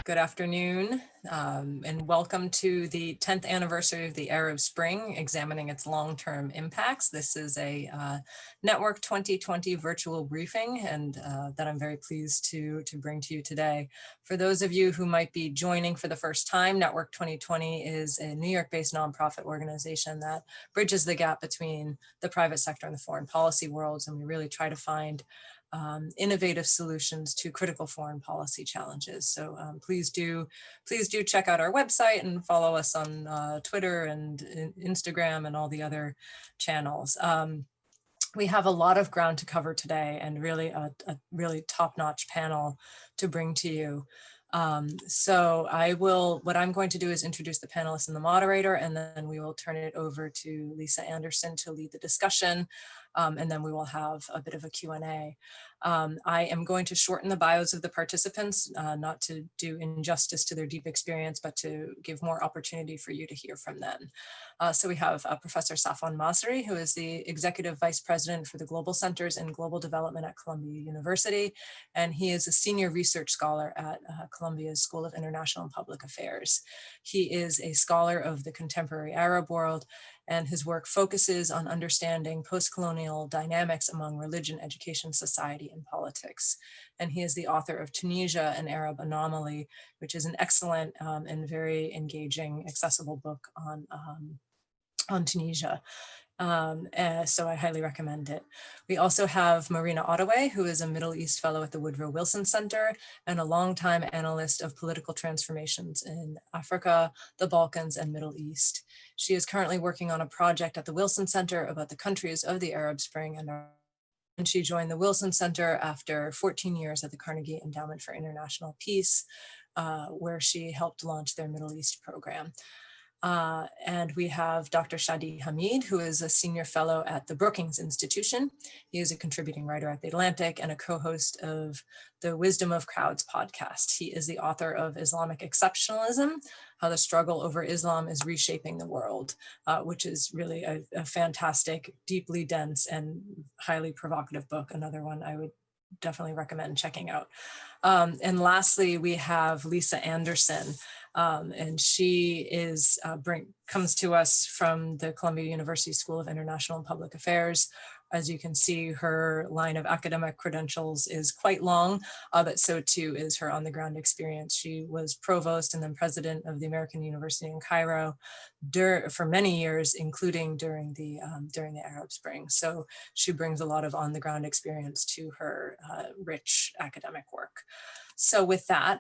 Good afternoon, and welcome to the 10th anniversary of the Arab Spring, examining its long-term impacts. This is a Network 2020 virtual briefing, and that I'm very pleased to bring to you today. For those of you who might be joining for the first time, Network 2020 is a New York-based nonprofit organization that bridges the gap between the private sector and the foreign policy worlds, and we really try to find innovative solutions to critical foreign policy challenges. So please do check out our website and follow us on Twitter and Instagram and all the other channels. We have a lot of ground to cover today and really a really top-notch panel to bring to you. So what I'm going to do is introduce the panelists and the moderator, and then we will turn it over to Lisa Anderson to lead the discussion. And then we will have a bit of a Q&A. I am going to shorten the bios of the participants, not to do injustice to their deep experience, but to give more opportunity for you to hear from them. So we have Professor Safwan Masri, who is the Executive Vice President for the Global Centers in Global Development at Columbia University, and he is a Senior Research Scholar at Columbia's School of International and Public Affairs. He is a scholar of the contemporary Arab world, and his work focuses on understanding post-colonial dynamics among religion, education, society, and politics. And he is the author of Tunisia, an Arab Anomaly, which is an excellent and very engaging, accessible book on Tunisia. So I highly recommend it. We also have Marina Ottaway, who is a Middle East Fellow at the Woodrow Wilson Center and a longtime analyst of political transformations in Africa, the Balkans, and Middle East. She is currently working on a project at the Wilson Center about the countries of the Arab Spring, and she joined the Wilson Center after 14 years at the Carnegie Endowment for International Peace, where she helped launch their Middle East program. And we have Dr. Shadi Hamid, who is a senior fellow at the Brookings Institution. He is a contributing writer at The Atlantic and a co-host of the Wisdom of Crowds podcast. He is the author of Islamic Exceptionalism, How the Struggle Over Islam is Reshaping the World, which is really a fantastic, deeply dense, and highly provocative book. Another one I would definitely recommend checking out. And lastly, we have Lisa Anderson, and she is comes to us from the Columbia University School of International and Public Affairs. As you can see, her line of academic credentials is quite long, but so too is her on-the-ground experience. She was provost and then president of the American University in Cairo for many years, including during the Arab Spring. So she brings a lot of on-the-ground experience to her rich academic work. So with that,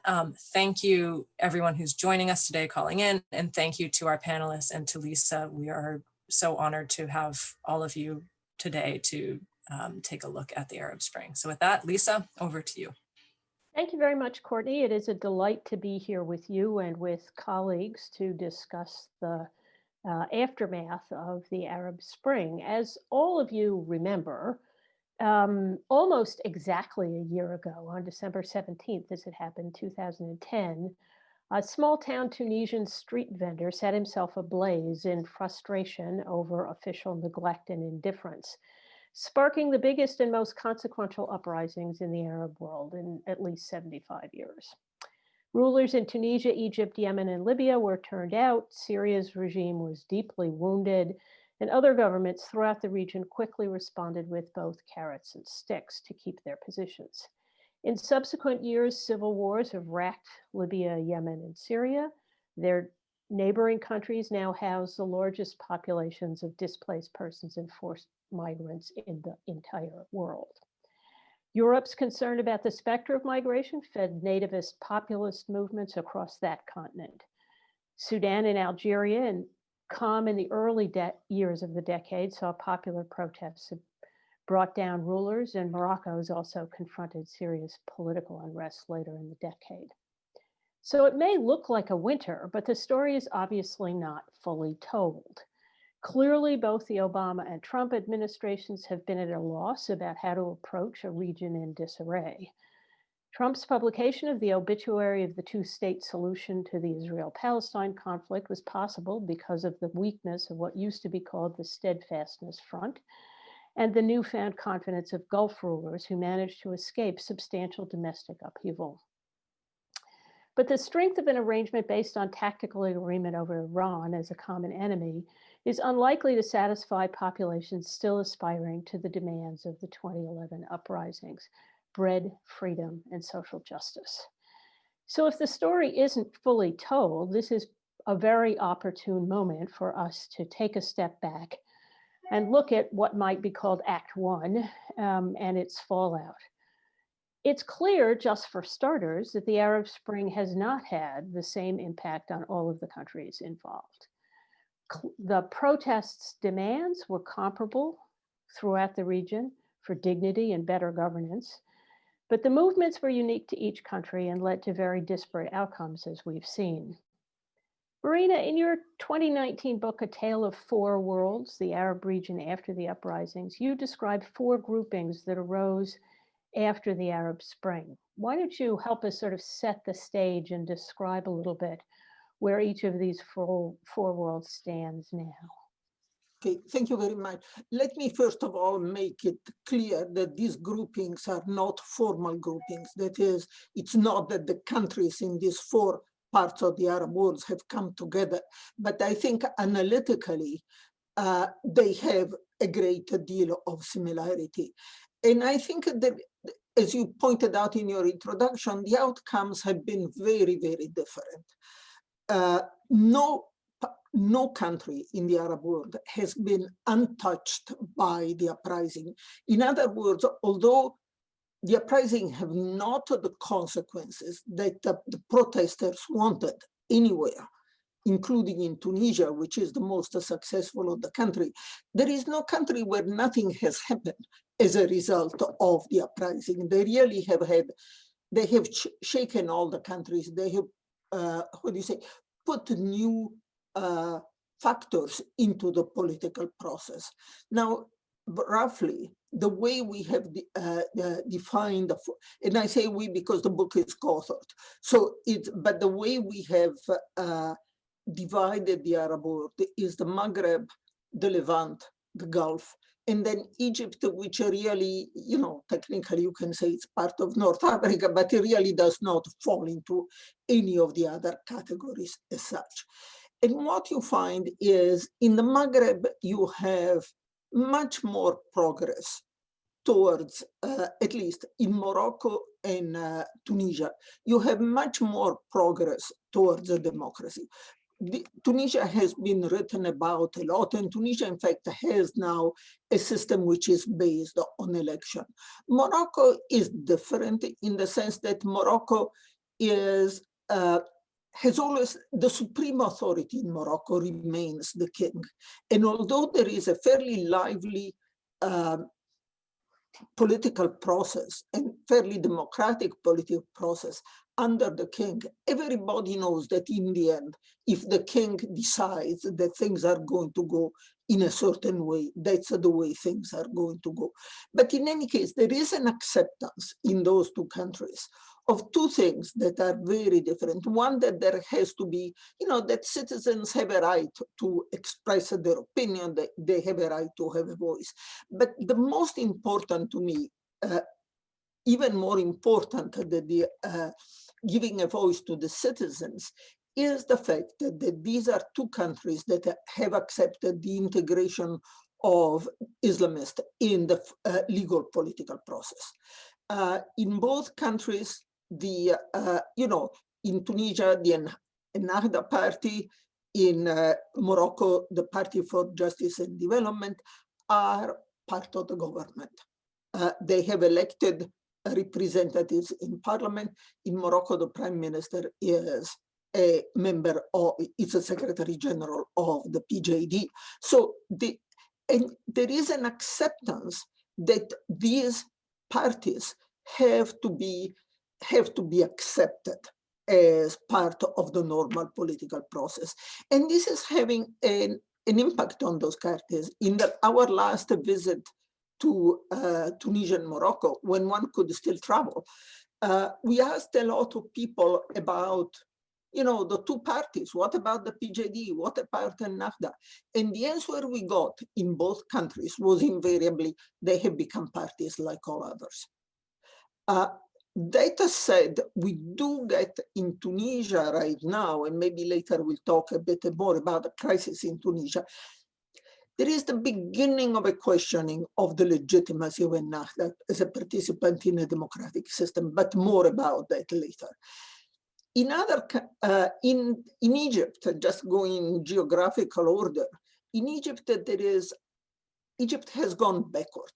thank you everyone who's joining us today, calling in, and thank you to our panelists and to Lisa. We are so honored to have all of you today to take a look at the Arab Spring. So with that, Lisa, over to you. Thank you very much, Courtney. It is a delight to be here with you and with colleagues to discuss the aftermath of the Arab Spring. As all of you remember, almost exactly a year ago, on December 17th, as it happened, 2010, a small-town Tunisian street vendor set himself ablaze in frustration over official neglect and indifference, sparking the biggest and most consequential uprisings in the Arab world in at least 75 years. Rulers in Tunisia, Egypt, Yemen, and Libya were turned out, Syria's regime was deeply wounded, and other governments throughout the region quickly responded with both carrots and sticks to keep their positions. In subsequent years, civil wars have racked Libya, Yemen, and Syria. Their neighboring countries now house the largest populations of displaced persons and forced migrants in the entire world. Europe's concern about the specter of migration fed nativist populist movements across that continent. Sudan and Algeria, and calm in the early years of the decade, saw popular protests that brought down rulers, and Morocco has also confronted serious political unrest later in the decade. So it may look like a winter, but the story is obviously not fully told. Clearly, both the Obama and Trump administrations have been at a loss about how to approach a region in disarray. Trump's publication of the obituary of the two-state solution to the Israel-Palestine conflict was possible because of the weakness of what used to be called the Steadfastness Front and the newfound confidence of Gulf rulers who managed to escape substantial domestic upheaval. But the strength of an arrangement based on tactical agreement over Iran as a common enemy is unlikely to satisfy populations still aspiring to the demands of the 2011 uprisings: bread, freedom, and social justice. So if the story isn't fully told, this is a very opportune moment for us to take a step back and look at what might be called Act One and its fallout. It's clear, just for starters, that the Arab Spring has not had the same impact on all of the countries involved. The protests' demands were comparable throughout the region for dignity and better governance, but the movements were unique to each country and led to very disparate outcomes, as we've seen. Marina, in your 2019 book, A Tale of Four Worlds, the Arab Region After the Uprisings, you described four groupings that arose after the Arab Spring. Why don't you help us sort of set the stage and describe a little bit where each of these four worlds stands now? Okay, thank you very much. Let me first of all make it clear that these groupings are not formal groupings. That is, it's not that the countries in these four parts of the Arab world have come together, but I think analytically, they have a great deal of similarity. And I think that, as you pointed out in your introduction, the outcomes have been very, very different. No country in the Arab world has been untouched by the uprising. In other words, although the uprising have not the consequences that the protesters wanted anywhere, including in Tunisia, which is the most successful of the country, there is no country where nothing has happened as a result of the uprising. They really have had, they have shaken all the countries. They have, put new factors into the political process. Now, roughly, the way we have defined, and I say we because the book is co-authored, so but the way we have divided the Arab world is the Maghreb, the Levant, the Gulf, and then Egypt, which really, technically you can say it's part of North Africa, but it really does not fall into any of the other categories as such. And what you find is in the Maghreb, you have much more progress towards, at least in Morocco and Tunisia, you have much more progress towards a democracy. Tunisia has been written about a lot, and Tunisia, in fact, has now a system which is based on election. Morocco is different in the sense that Morocco is, has always, the supreme authority in Morocco remains the king. And although there is a fairly lively political process and fairly democratic political process under the king, everybody knows that in the end, if the king decides that things are going to go in a certain way, that's the way things are going to go. But in any case, there is an acceptance in those two countries of two things that are very different. One, that there has to be, that citizens have a right to express their opinion, that they have a right to have a voice. But the most important to me, even more important than the giving a voice to the citizens, is the fact that these are two countries that have accepted the integration of Islamists in the legal political process. In both countries, in Tunisia, the Ennahda party, in Morocco, the Party for Justice and Development, are part of the government. They have elected representatives in parliament. In Morocco, the prime minister is a member of, it's a secretary general of the PJD. So and there is an acceptance that these parties have to be accepted as part of the normal political process. And this is having an impact on those parties. In our last visit to Tunisia and Morocco, when one could still travel, we asked a lot of people about, the two parties. What about the PJD? What about Ennahda? And the answer we got in both countries was invariably, they have become parties like all others. That said, we do get in Tunisia right now, and maybe later we'll talk a bit more about the crisis in Tunisia. There is the beginning of a questioning of the legitimacy of Ennahda as a participant in a democratic system, but more about that later. In Egypt, just going in geographical order, in Egypt, Egypt has gone backward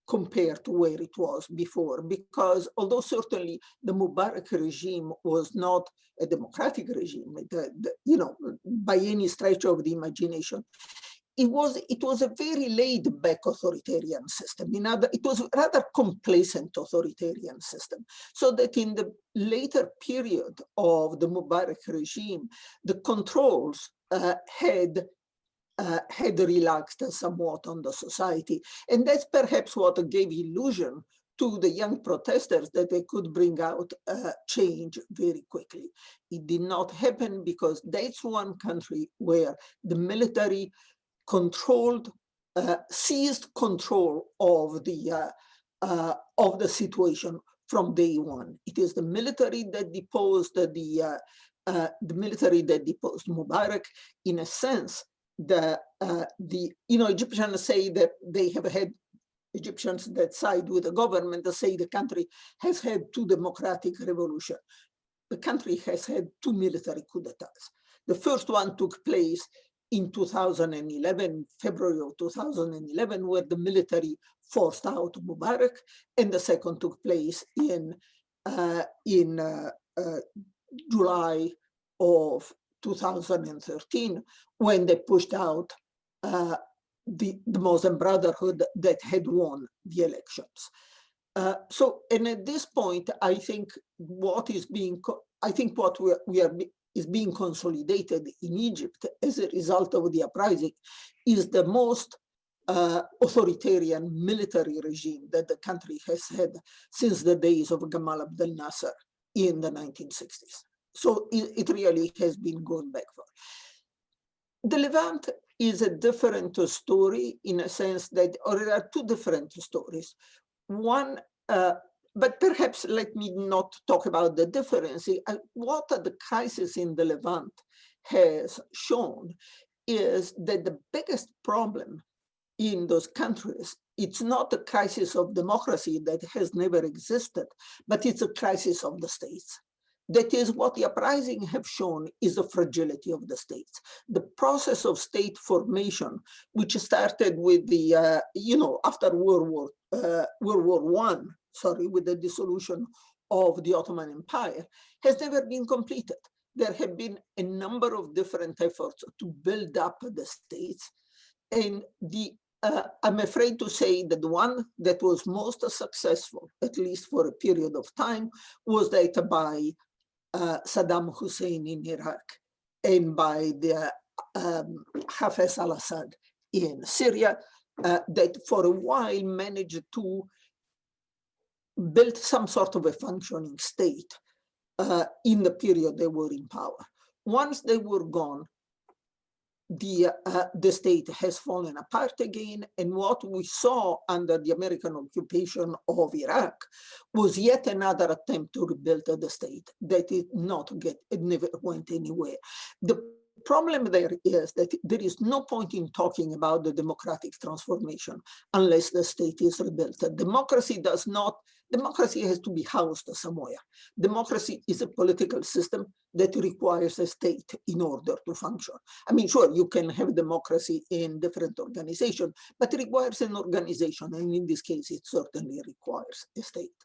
compared to where it was before, because although certainly the Mubarak regime was not a democratic regime, by any stretch of the imagination, it was a very laid-back authoritarian system. It was a rather complacent authoritarian system, so that in the later period of the Mubarak regime, the controls had relaxed somewhat on the society. And that's perhaps what gave illusion to the young protesters that they could bring out change very quickly. It did not happen because that's one country where the military seized control of the situation from day one. It is the military that deposed Mubarak. In a sense, Egyptians say that they have had Egyptians that side with the government that say the country has had 2 democratic revolutions. The country has had 2 military coup d'etats. The first one took place in 2011, February of 2011, where the military forced out Mubarak, and the second took place in July of 2013, when they pushed out the Muslim Brotherhood that had won the elections. And at this point, I think what is being consolidated in Egypt as a result of the uprising is the most authoritarian military regime that the country has had since the days of Gamal Abdel Nasser in the 1960s. So it really has been going backward. The Levant is a different story in a sense that, or there are 2 different stories. One, but perhaps let me not talk about the difference. What the crisis in the Levant has shown is that the biggest problem in those countries, it's not a crisis of democracy that has never existed, but it's a crisis of the states. That is what the uprising have shown is the fragility of the states. The process of state formation, which started with the, after World War I, with the dissolution of the Ottoman Empire, has never been completed. There have been a number of different efforts to build up the states. And I'm afraid to say that the one that was most successful, at least for a period of time, was that by Saddam Hussein in Iraq and by the Hafez al-Assad in Syria, that for a while managed to build some sort of a functioning state in the period they were in power. Once they were gone, the state has fallen apart again, and what we saw under the American occupation of Iraq was yet another attempt to rebuild the state that it never went anywhere. The problem there is that there is no point in talking about the democratic transformation unless the state is rebuilt. Democracy has to be housed somewhere. Democracy is a political system that requires a state in order to function. I mean, sure, you can have democracy in different organizations, but it requires an organization, and in this case, it certainly requires a state.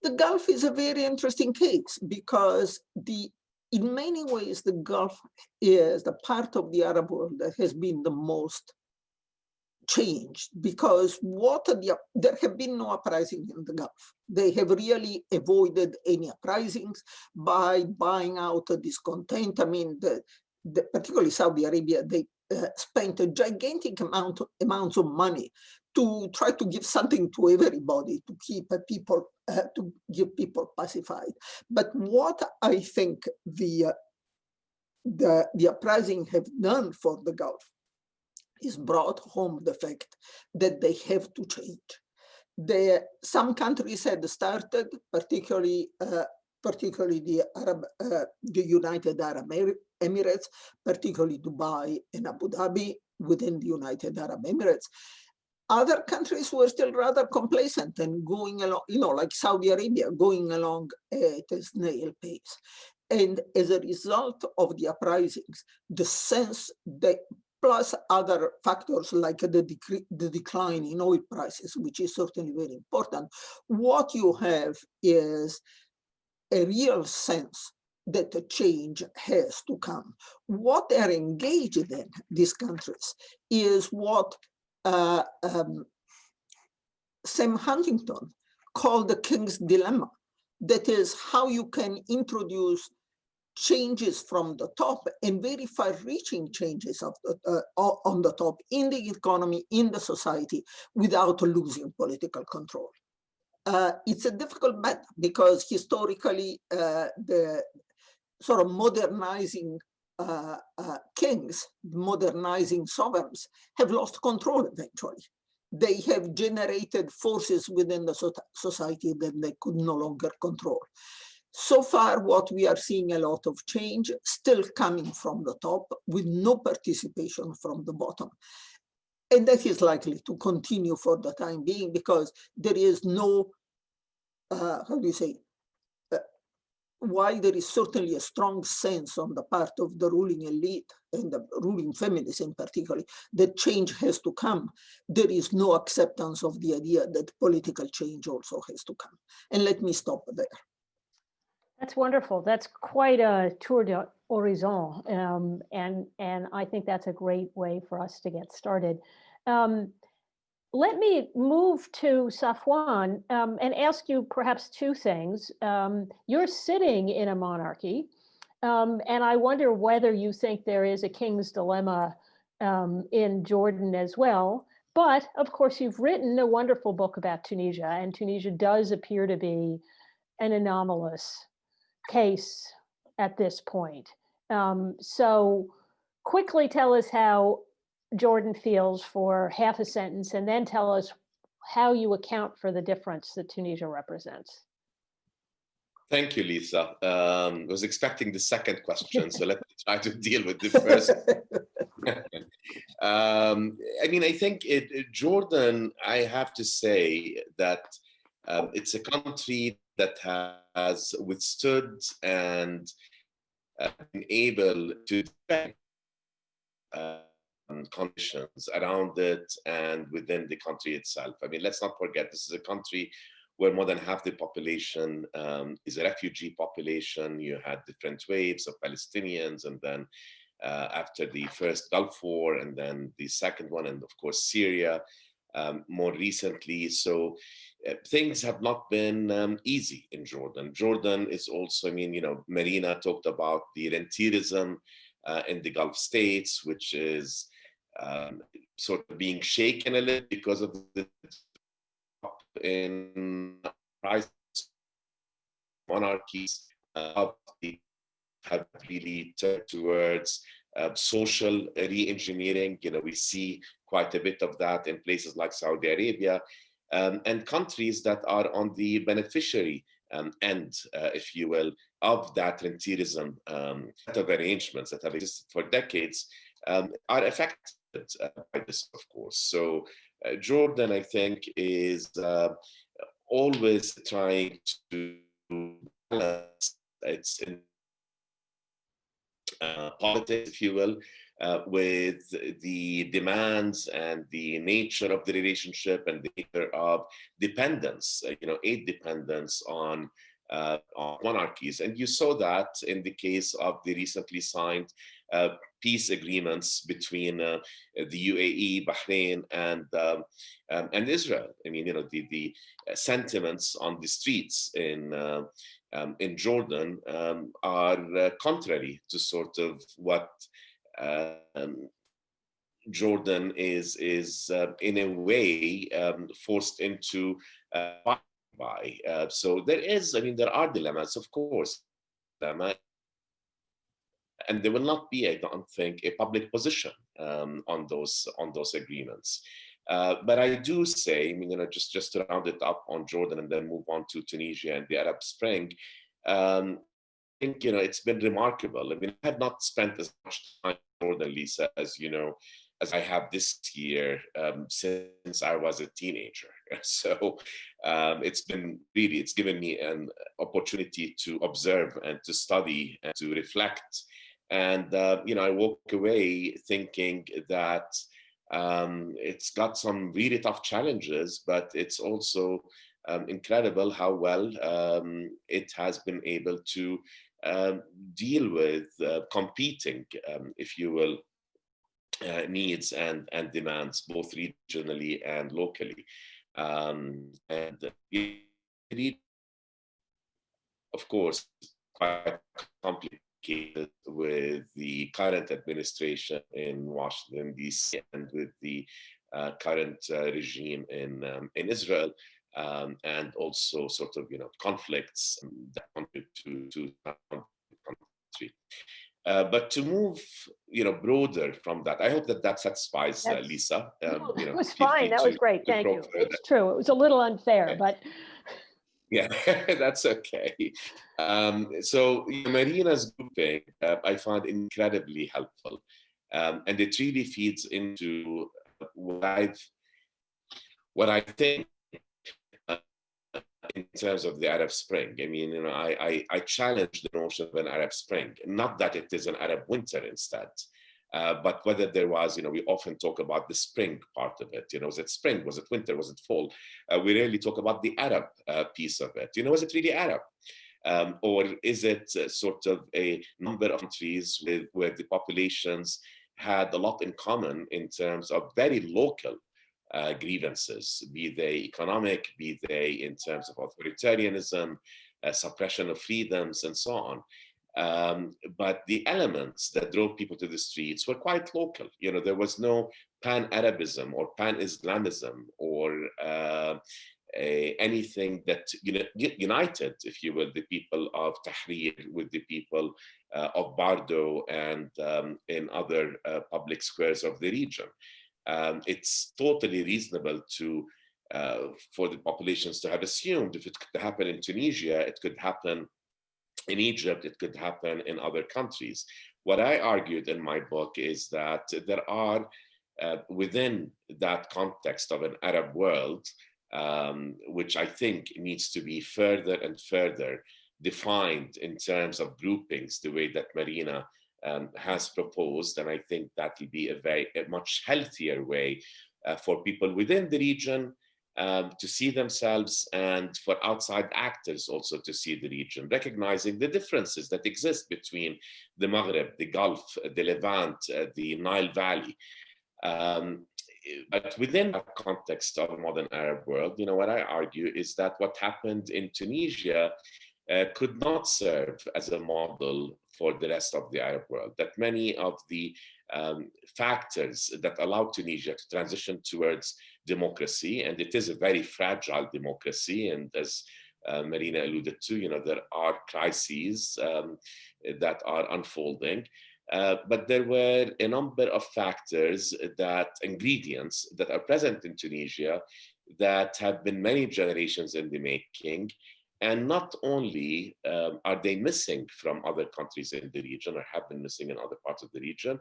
The Gulf is a very interesting case because in many ways, the Gulf is the part of the Arab world that has been the most changed, because there have been no uprisings in the Gulf. They have really avoided any uprisings by buying out the discontent. I mean, particularly Saudi Arabia, they spent a gigantic amounts of money to try to give something to everybody, to keep people, to give people pacified. But what I think the uprising have done for the Gulf is brought home the fact that they have to change. Some countries had started, particularly the United Arab Emirates, particularly Dubai and Abu Dhabi within the United Arab Emirates. Other countries were still rather complacent and going along, like Saudi Arabia, going along at a snail pace. And as a result of the uprisings, the sense that, plus other factors like the decline in oil prices, which is certainly very important, what you have is a real sense that a change has to come. What they're engaged in, these countries, is what Sam Huntington called the King's Dilemma. That is how you can introduce changes from the top and very far-reaching changes on the top in the economy, in the society, without losing political control. It's a difficult matter because historically the sort of modernizing kings, modernizing sovereigns have lost control eventually. They have generated forces within the society that they could no longer control. So far, what we are seeing a lot of change still coming from the top with no participation from the bottom. And that is likely to continue for the time being because there is no, while there is certainly a strong sense on the part of the ruling elite and the ruling families in particular that change has to come, there is no acceptance of the idea that political change also has to come. And let me stop there. That's wonderful. That's quite a tour d'horizon, and I think that's a great way for us to get started. Let me move to Safwan and ask you perhaps two things. You're sitting in a monarchy, and I wonder whether you think there is a king's dilemma in Jordan as well. But of course, you've written a wonderful book about Tunisia, and Tunisia does appear to be an anomalous case at this point. So quickly tell us how Jordan feels for half a sentence, and then tell us how you account for the difference that Tunisia represents. Thank you, Lisa. I was expecting the second question, so let me try to deal with the first. I mean, I think Jordan, I have to say that it's a country that has withstood and been able to defend conditions around it and within the country itself. I mean, let's not forget, this is a country where more than half the population is a refugee population. You had different waves of Palestinians, and then after the first Gulf War, and then the second one, and of course Syria more recently. So things have not been easy in Jordan. Jordan is also, I mean, Marina talked about the rentierism in the Gulf states, which is sort of being shaken a little because of the drop in price monarchies have really turned towards social re-engineering. We see quite a bit of that in places like Saudi Arabia and countries that are on the beneficiary end, if you will, of that rentierism set of arrangements that have existed for decades are affected by this, of course. So Jordan, I think, is always trying to balance its politics, if you will, with the demands and the nature of the relationship and the nature of dependence, aid dependence on monarchies. And you saw that in the case of the recently signed peace agreements between the UAE, Bahrain, and Israel. I mean, the sentiments on the streets in Jordan are contrary to sort of what Jordan is in a way forced into by. So there are dilemmas, of course, and there will not be, I don't think, a public position on those agreements. But I do say, I mean, just to round it up on Jordan and then move on to Tunisia and the Arab Spring, I think, it's been remarkable. I mean, I have not spent as much time in Jordan, Lisa, as I have this year since I was a teenager. So it's given me an opportunity to observe and to study and to reflect. And, I walk away thinking that it's got some really tough challenges, but it's also incredible how well it has been able to deal with competing, if you will, needs and demands, both regionally and locally. And of course, quite complicated with the current administration in Washington, D.C., and with the current regime in Israel, and also sort of, conflicts that contribute to the country. But to move, broader from that, I hope that satisfies Lisa. It was fine. That was great. Thank you. It's true. It was a little unfair, but. Yeah, that's okay. So Marina's grouping, I find incredibly helpful. And it really feeds into what I think in terms of the Arab Spring. I mean, I challenge the notion of an Arab Spring, not that it is an Arab winter instead, but whether there was, we often talk about the spring part of it. Was it spring? Was it winter? Was it fall? We rarely talk about the Arab piece of it. Was it really Arab? Or is it sort of a number of countries where the populations had a lot in common in terms of very local grievances, be they economic, be they in terms of authoritarianism, suppression of freedoms, and so on. But the elements that drove people to the streets were quite local. There was no pan-Arabism or pan-Islamism or anything that united, if you will, the people of Tahrir with the people of Bardo and in other public squares of the region. It's totally reasonable for the populations to have assumed if it could happen in Tunisia, it could happen in Egypt, it could happen in other countries. What I argued in my book is that there are, within that context of an Arab world, which I think needs to be further and further defined in terms of groupings, the way that Marina has proposed. And I think that will be a much healthier way for people within the region to see themselves, and for outside actors also to see the region, recognizing the differences that exist between the Maghreb, the Gulf, the Levant, the Nile Valley. But within that context of a modern Arab world, what I argue is that what happened in Tunisia could not serve as a model for the rest of the Arab world, that many of the factors that allowed Tunisia to transition towards democracy, and it is a very fragile democracy, and as Marina alluded to, there are crises that are unfolding, but there were a number of factors, ingredients that are present in Tunisia that have been many generations in the making. And not only are they missing from other countries in the region, or have been missing in other parts of the region,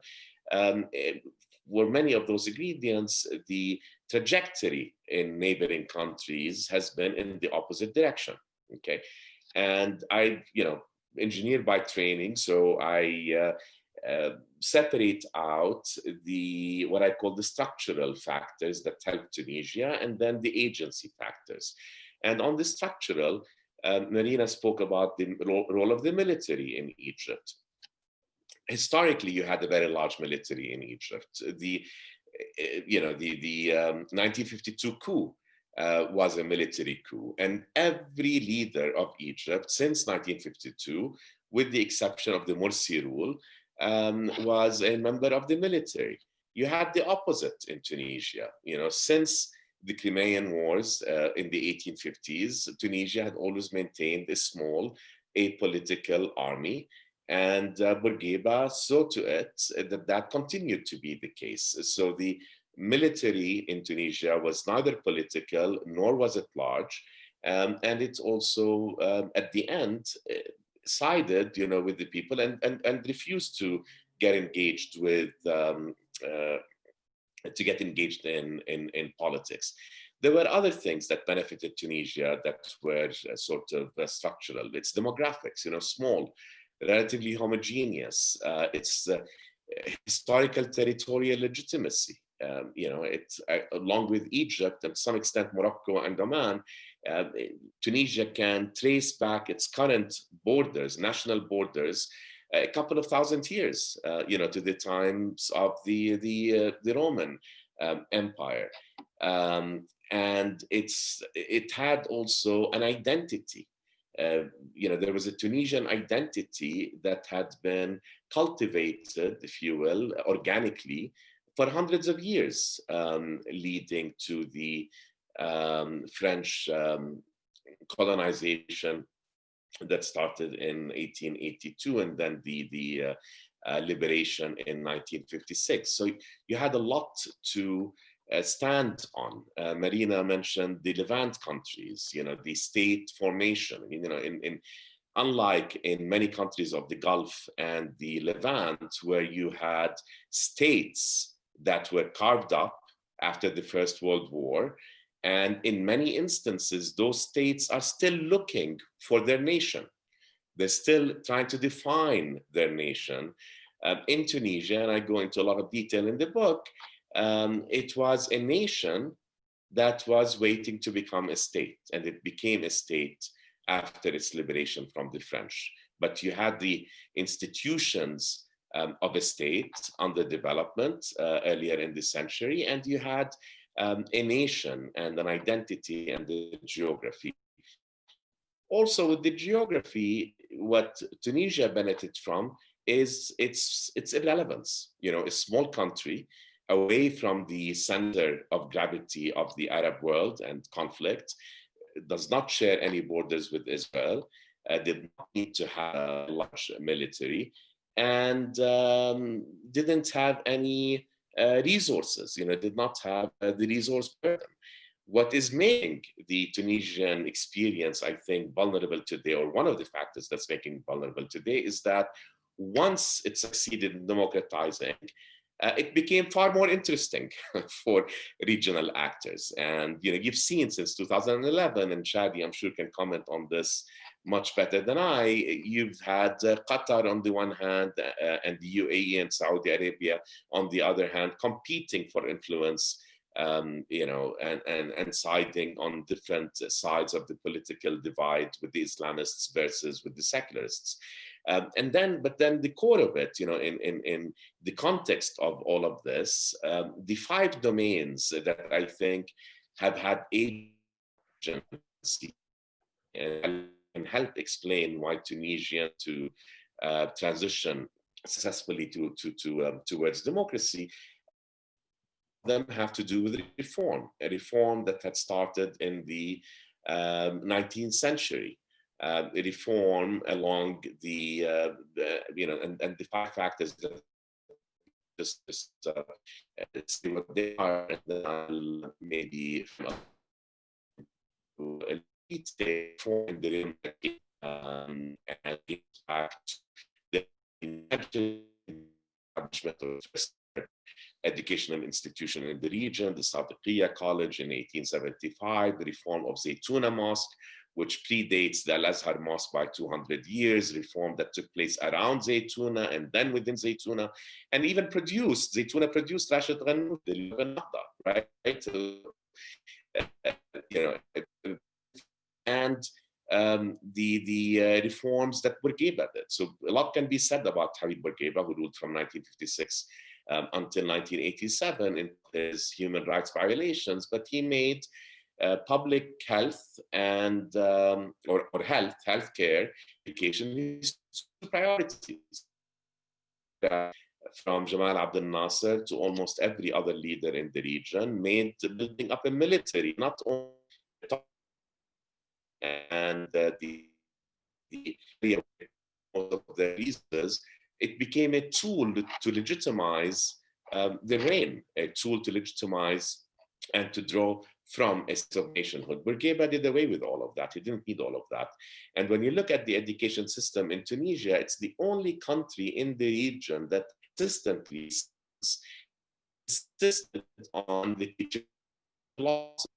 were many of those ingredients, the trajectory in neighboring countries has been in the opposite direction. Okay, and I, engineer by training, so I separate out what I call the structural factors that help Tunisia, and then the agency factors. And on the structural, Marina spoke about the role of the military in Egypt. Historically, you had a very large military in Egypt. The 1952 coup was a military coup, and every leader of Egypt since 1952, with the exception of the Morsi rule, was a member of the military. You had the opposite in Tunisia. Since the Crimean Wars in the 1850s, Tunisia had always maintained a small apolitical army, and Bourguiba saw to it that continued to be the case. So the military in Tunisia was neither political nor was it large. And it's also, at the end, sided, with the people and refused to get engaged with, in politics. There were other things that benefited Tunisia that were sort of structural. It's demographics, small, relatively homogeneous. It's historical territorial legitimacy. It's along with Egypt and to some extent Morocco and Oman, Tunisia can trace back its current borders, national borders, a couple of thousand years, to the times of the Roman Empire, and it had also an identity. There was a Tunisian identity that had been cultivated, if you will, organically for hundreds of years, leading to the French colonization that started in 1882 and then the liberation in 1956. So you had a lot to stand on. Marina mentioned the Levant countries, the state formation. Unlike in many countries of the Gulf and the Levant, where you had states that were carved up after the First World War, and in many instances, those states are still looking for their nation. They're still trying to define their nation. In Tunisia, and I go into a lot of detail in the book, it was a nation that was waiting to become a state, and it became a state after its liberation from the French. But you had the institutions of a state under development earlier in the century, and you had a nation and an identity and the geography. Also with the geography, what Tunisia benefited from is its irrelevance. A small country away from the center of gravity of the Arab world and conflict, does not share any borders with Israel, did not need to have a large military, and didn't have any resources, did not have the resource burden. What is making the Tunisian experience, I think, vulnerable today, or one of the factors that's making it vulnerable today, is that once it succeeded in democratizing, it became far more interesting for regional actors. And you've seen since 2011, and Shadi, I'm sure, can comment on this much better than I, you've had Qatar on the one hand, and the UAE and Saudi Arabia on the other hand, competing for influence, and siding on different sides of the political divide with the Islamists versus with the secularists. But then the core of it, in the context of all of this, the 5 domains that I think have had agency and help explain why Tunisia to transition successfully towards democracy, them have to do with reform, a reform that had started in the 19th century. A reform along the and the 5 factors that just see what they are, and then I'll maybe reform the and get back to the establishment of educational institution in the region, the Sadiqiyya College in 1875, the reform of Zaytuna Mosque, which predates the Al-Azhar Mosque by 200 years, reform that took place around Zaytuna and then within Zaytuna, and even Zaytuna produced Rashid Ghannouch, the Nahda, right? And the reforms that Bourguiba did. So a lot can be said about Habib Bourguiba, who ruled from 1956 until 1987 in his human rights violations, but he made public health and or healthcare, education his priorities. From Jamal Abdel Nasser to almost every other leader in the region, made building up a military, not only and of the reasons, it became a tool to legitimize the reign, a tool to legitimize and to draw from a sense of nationhood. Bourguiba did away with all of that. He didn't need all of that. And when you look at the education system in Tunisia, it's the only country in the region that consistently insisted on the teaching of philosophy,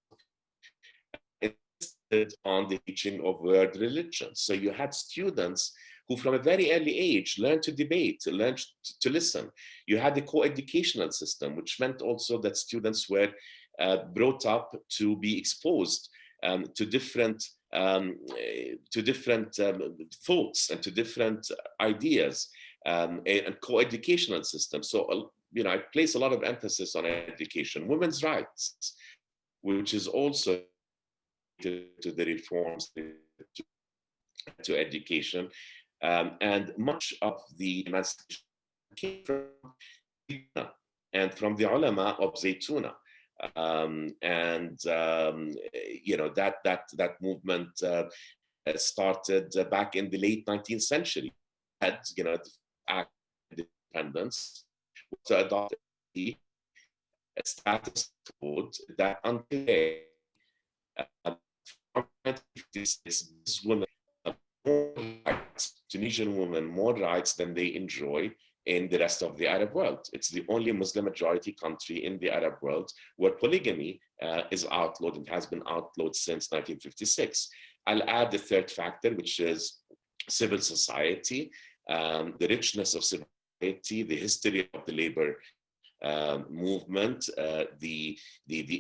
insisted on the teaching of world religions. So you had students who from a very early age learned to debate, learned to listen. You had a co-educational system, which meant also that students were brought up to be exposed to different thoughts and to different ideas, and co-educational system. So, I place a lot of emphasis on education, women's rights, which is also to the reforms to education, and much of the emancipation came from and from the ulama of Zaytuna. That movement started back in the late 19th century. Had the Act of Independence to adopt a status code that until today, women more rights, Tunisian women more rights than they enjoy in the rest of the Arab world. It's the only Muslim majority country in the Arab world where polygamy is outlawed and has been outlawed since 1956. I'll add the third factor, which is civil society, the richness of civil society, the history of the labor movement, the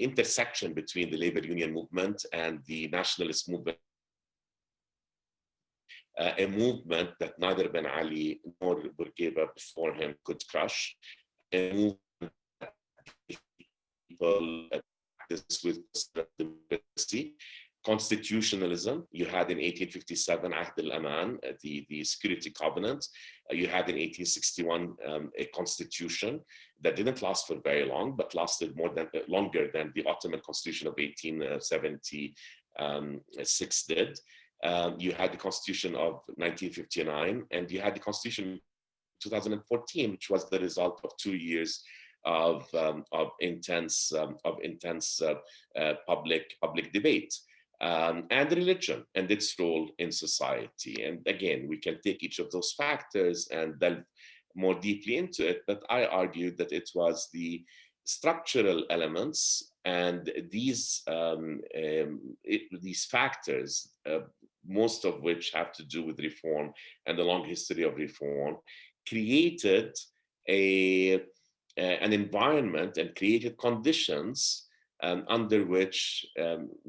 intersection between the labor union movement and the nationalist movement, a movement that neither Ben Ali nor Bourguiba before him could crush, a movement that people practice with democracy. Constitutionalism, you had in 1857 Ahd al-Aman, the Security Covenant. You had in 1861 a constitution that didn't last for very long, but lasted longer than the Ottoman Constitution of 1876 did. You had the Constitution of 1959, and you had the Constitution of 2014, which was the result of 2 years of intense public debate. And religion and its role in society. And again, we can take each of those factors and delve more deeply into it, but I argued that it was the structural elements and these factors, most of which have to do with reform and the long history of reform, created an environment and created conditions under which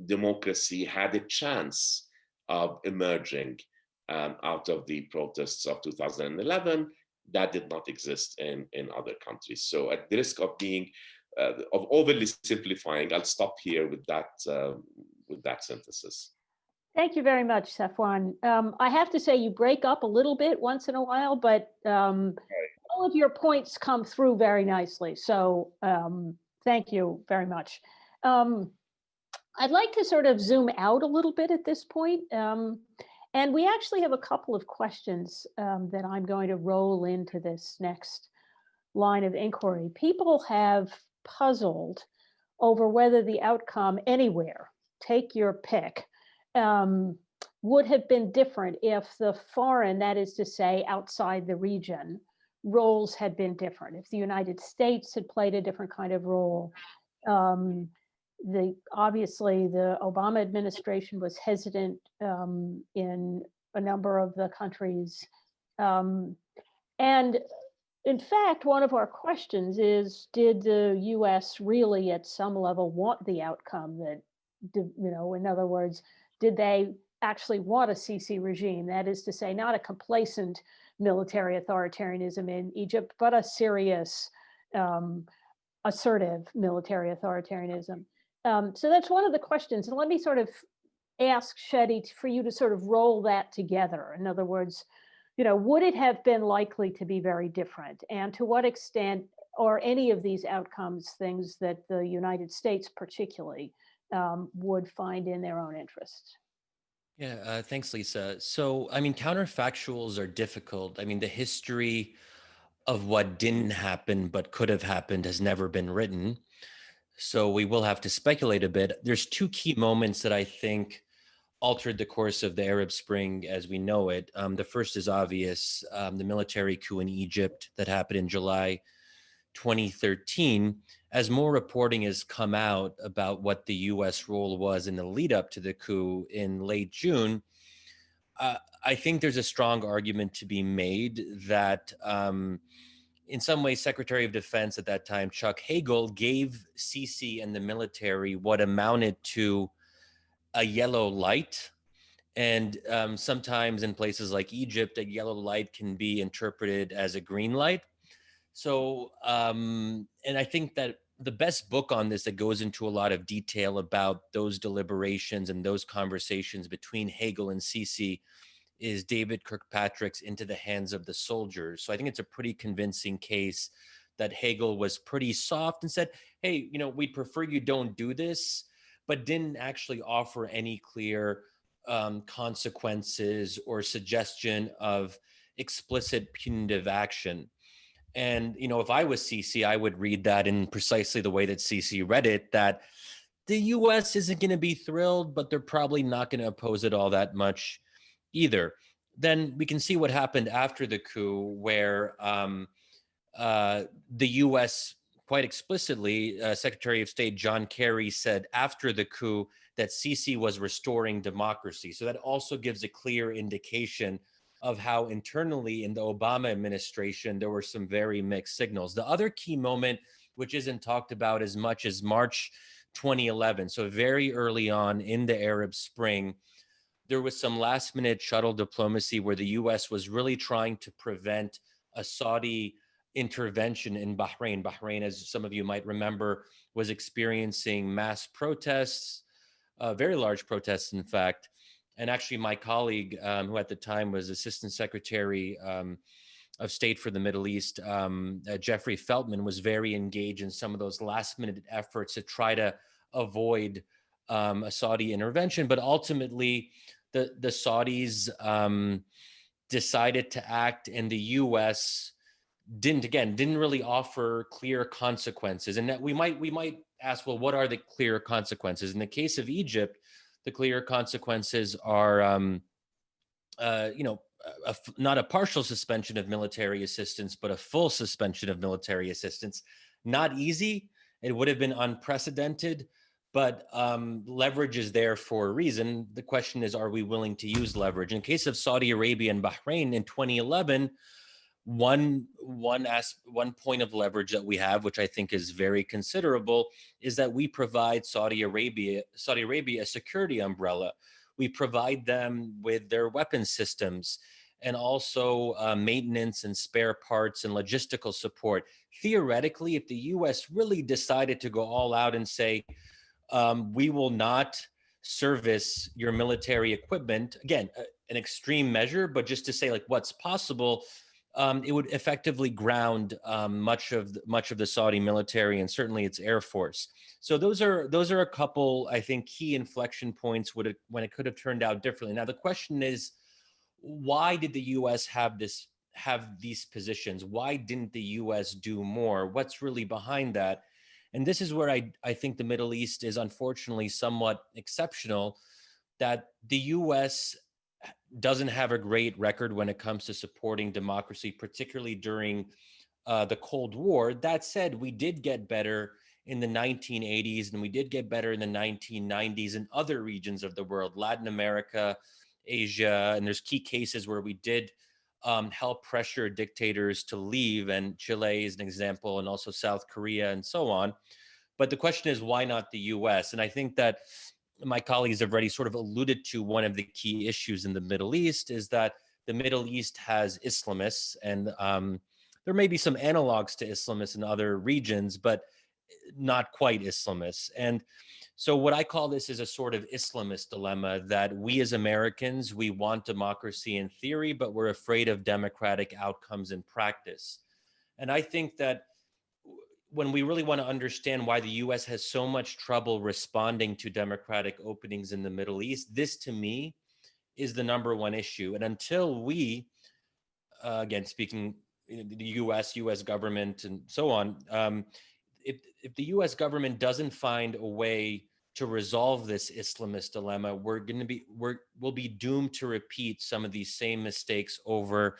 democracy had a chance of emerging out of the protests of 2011 that did not exist in other countries. So at the risk of being, of overly simplifying, I'll stop here with that synthesis. Thank you very much, Safwan. I have to say you break up a little bit once in a while, but all of your points come through very nicely. So thank you very much. I'd like to sort of zoom out a little bit at this point. And we actually have a couple of questions that I'm going to roll into this next line of inquiry. People have puzzled over whether the outcome anywhere, take your pick, would have been different if the foreign, that is to say, outside the region, roles had been different. If the United States had played a different kind of role. Obviously, the Obama administration was hesitant in a number of the countries. And in fact, one of our questions is, did the US really at some level want the outcome that, in other words, did they actually want a Sisi regime? That is to say, not a complacent military authoritarianism in Egypt, but a serious, assertive military authoritarianism. So that's one of the questions. And let me sort of ask Shadi for you to sort of roll that together. In other words, would it have been likely to be very different? And to what extent are any of these outcomes things that the United States particularly would find in their own interest? Yeah, thanks, Lisa. So, I mean, counterfactuals are difficult. I mean, the history of what didn't happen but could have happened has never been written. So we will have to speculate a bit. There's two key moments that I think altered the course of the Arab Spring as we know it. The first is obvious, the military coup in Egypt that happened in July 2013. As more reporting has come out about what the US role was in the lead up to the coup in late June, I think there's a strong argument to be made that in some ways, Secretary of Defense at that time, Chuck Hagel, gave Sisi and the military what amounted to a yellow light. And sometimes in places like Egypt, a yellow light can be interpreted as a green light. So, and I think that the best book on this that goes into a lot of detail about those deliberations and those conversations between Hagel and Sisi is David Kirkpatrick's Into the Hands of the Soldiers. So I think it's a pretty convincing case that Hagel was pretty soft and said, hey, you know, we'd prefer you don't do this, but didn't actually offer any clear consequences or suggestion of explicit punitive action. And, you know, if I was Sisi, I would read that in precisely the way that Sisi read it, that the US isn't going to be thrilled, but they're probably not going to oppose it all that much either. Then we can see what happened after the coup, where the US quite explicitly, Secretary of State John Kerry said after the coup that Sisi was restoring democracy. So that also gives a clear indication of how internally in the Obama administration, there were some very mixed signals. The other key moment, which isn't talked about as much, as March 2011. So very early on in the Arab Spring, there was some last minute shuttle diplomacy where the US was really trying to prevent a Saudi intervention in Bahrain. Bahrain, as some of you might remember, was experiencing mass protests, very large protests, in fact. And actually, my colleague, who at the time was Assistant Secretary of State for the Middle East, Jeffrey Feltman, was very engaged in some of those last-minute efforts to try to avoid a Saudi intervention. But ultimately, the Saudis decided to act, and the U.S. didn't really offer clear consequences. And that we might ask, well, what are the clear consequences? In the case of Egypt, the clear consequences are, not a partial suspension of military assistance, but a full suspension of military assistance. Not easy. It would have been unprecedented, but leverage is there for a reason. The question is, are we willing to use leverage? In the case of Saudi Arabia and Bahrain in 2011, one point of leverage that we have, which I think is very considerable, is that we provide Saudi Arabia a security umbrella. We provide them with their weapon systems and also maintenance and spare parts and logistical support. Theoretically, if the US really decided to go all out and say, we will not service your military equipment, again, an extreme measure, but just to say like what's possible, it would effectively ground much of the Saudi military and certainly its air force. So those are a couple, I think, key inflection points when it could have turned out differently. Now the question is, why did the U.S. have these positions? Why didn't the U.S. do more? What's really behind that? And this is where I think the Middle East is unfortunately somewhat exceptional, that the U.S. doesn't have a great record when it comes to supporting democracy, particularly during the Cold War. That said, we did get better in the 1980s, and we did get better in the 1990s in other regions of the world, Latin America, Asia, and there's key cases where we did help pressure dictators to leave, and Chile is an example, and also South Korea and so on. But the question is, why not the US? And I think that my colleagues have already sort of alluded to one of the key issues in the Middle East is that the Middle East has Islamists, and there may be some analogs to Islamists in other regions, but not quite Islamists. And so what I call this is a sort of Islamist dilemma, that we as Americans, we want democracy in theory, but we're afraid of democratic outcomes in practice. And I think that when we really want to understand why the US has so much trouble responding to democratic openings in the Middle East, this to me is the number one issue. And until we, again, speaking the U.S. government, and so on. If the U.S. government doesn't find a way to resolve this Islamist dilemma, we'll be doomed to repeat some of these same mistakes over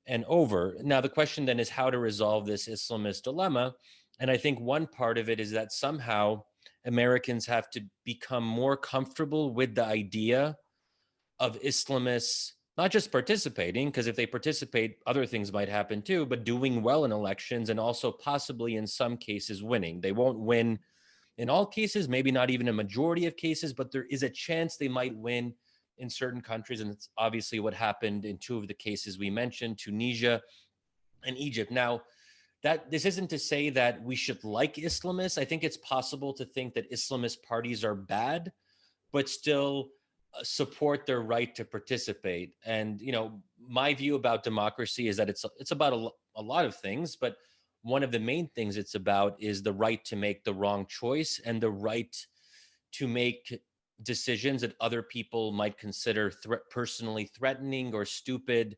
and over. Now, the question then is how to resolve this Islamist dilemma. And I think one part of it is that somehow Americans have to become more comfortable with the idea of Islamists not just participating, because if they participate, other things might happen too, but doing well in elections and also possibly in some cases winning. They won't win in all cases, maybe not even a majority of cases, but there is a chance they might win in certain countries. And it's obviously what happened in two of the cases we mentioned, Tunisia and Egypt. Now, this isn't to say that we should like Islamists. I think it's possible to think that Islamist parties are bad, but still support their right to participate. And, my view about democracy is that it's about a lot of things, but one of the main things it's about is the right to make the wrong choice and the right to make decisions that other people might consider personally threatening or stupid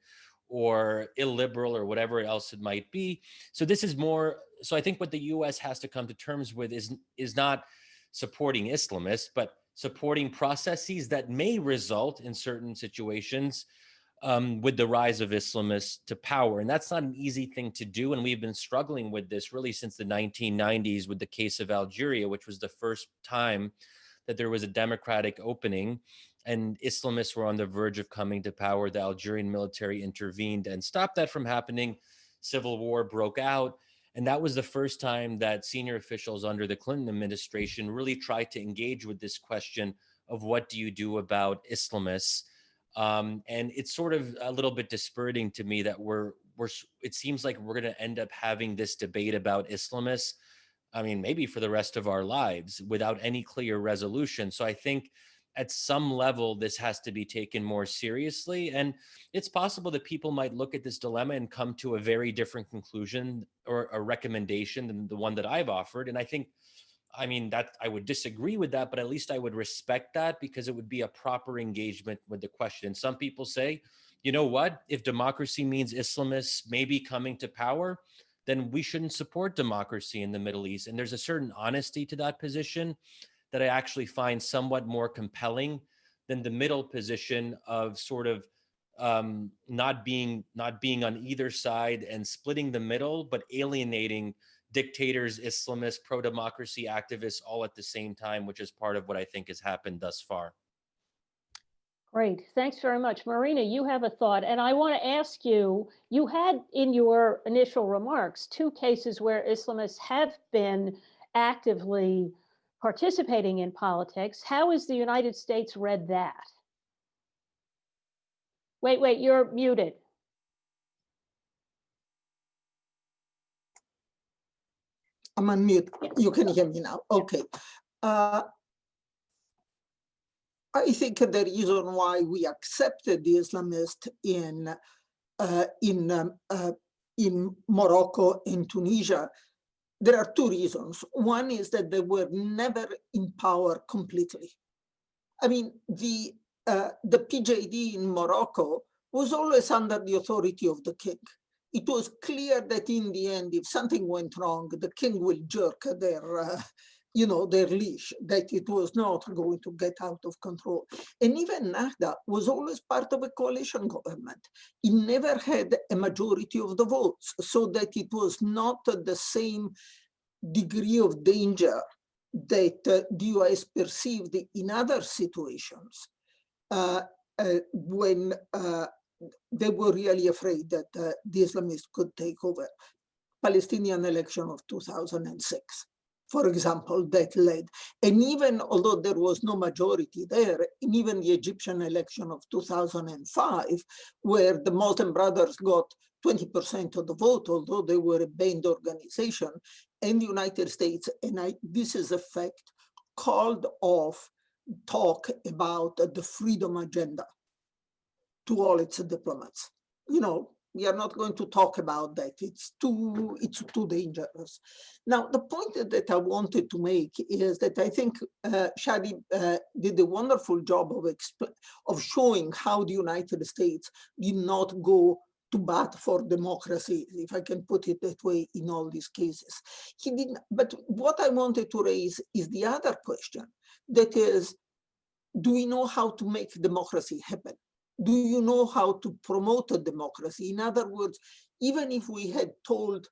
or illiberal or whatever else it might be. So this is more, so I think what the US has to come to terms with is not supporting Islamists, but supporting processes that may result in certain situations with the rise of Islamists to power. And that's not an easy thing to do. And we've been struggling with this really since the 1990s with the case of Algeria, which was the first time that there was a democratic opening and Islamists were on the verge of coming to power. The Algerian military intervened and stopped that from happening. Civil war broke out. And that was the first time that senior officials under the Clinton administration really tried to engage with this question of what do you do about Islamists? And it's sort of a little bit dispiriting to me that it seems like we're going to end up having this debate about Islamists, maybe for the rest of our lives without any clear resolution. So I think at some level, this has to be taken more seriously. And it's possible that people might look at this dilemma and come to a very different conclusion or a recommendation than the one that I've offered. And I think, that I would disagree with that, but at least I would respect that because it would be a proper engagement with the question. Some people say, you know what, if democracy means Islamists maybe coming to power, then we shouldn't support democracy in the Middle East. And there's a certain honesty to that position that I actually find somewhat more compelling than the middle position of sort of not being on either side and splitting the middle, but alienating dictators, Islamists, pro-democracy activists all at the same time, which is part of what I think has happened thus far. Great, thanks very much. Marina, you have a thought, and I want to ask you, you had in your initial remarks 2 cases where Islamists have been actively participating in politics. How has the United States read that? Wait, you're muted. I'm on mute. You can hear me now. Okay. I think the reason why we accepted the Islamists in Morocco and Tunisia, there are 2 reasons. One is that they were never in power completely. The PJD in Morocco was always under the authority of the king. It was clear that in the end, if something went wrong, the king will jerk their leash, that it was not going to get out of control. And even Nahda was always part of a coalition government. It never had a majority of the votes, so that it was not the same degree of danger that the US perceived in other situations when they were really afraid that the Islamists could take over. Palestinian election of 2006. For example, that led. And even although there was no majority there, in even the Egyptian election of 2005, where the Muslim Brothers got 20% of the vote, although they were a banned organization, and the United States, and this is a fact, called off talk about the freedom agenda to all its diplomats. We are not going to talk about that. It's too dangerous. Now, the point that I wanted to make is that I think Shadi did a wonderful job of showing how the United States did not go to bat for democracy, if I can put it that way, in all these cases. He didn't. But what I wanted to raise is the other question, that is, do we know how to make democracy happen? Do you know how to promote a democracy? In other words, even if we had told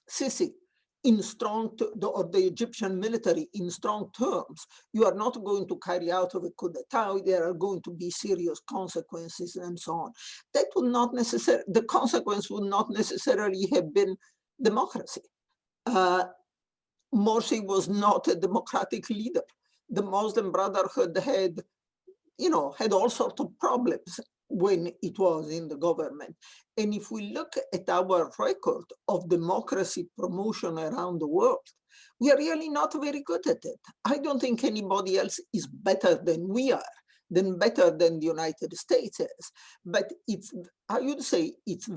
Sisi in strong, or the Egyptian military in strong terms, you are not going to carry out a coup d'etat, there are going to be serious consequences and so on. That would not necessarily, the consequence would not necessarily have been democracy. Morsi was not a democratic leader. The Muslim Brotherhood had, had all sorts of problems when it was in the government. And if we look at our record of democracy promotion around the world, we are really not very good at it. I don't think anybody else is better than we are, better than the United States is. But I would say it's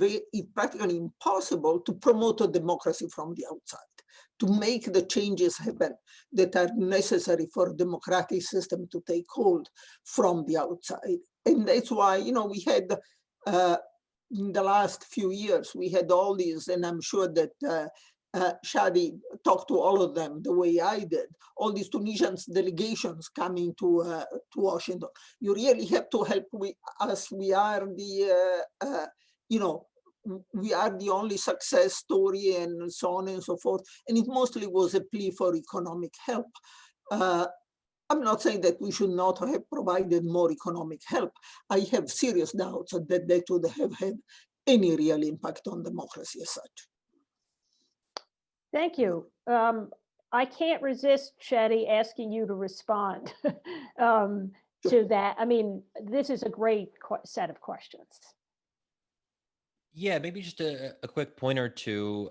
practically impossible to promote a democracy from the outside, to make the changes happen that are necessary for a democratic system to take hold from the outside. And that's why, we had, in the last few years, we had all these, and I'm sure that Shadi talked to all of them the way I did, all these Tunisian delegations coming to Washington. You really have to help us. We are the, we are the only success story, and so on and so forth. And it mostly was a plea for economic help. I'm not saying that we should not have provided more economic help. I have serious doubts that that would have had any real impact on democracy as such. Thank you. I can't resist, Shadi, asking you to respond to that. I mean, this is a great set of questions. Yeah, maybe just a quick point or two.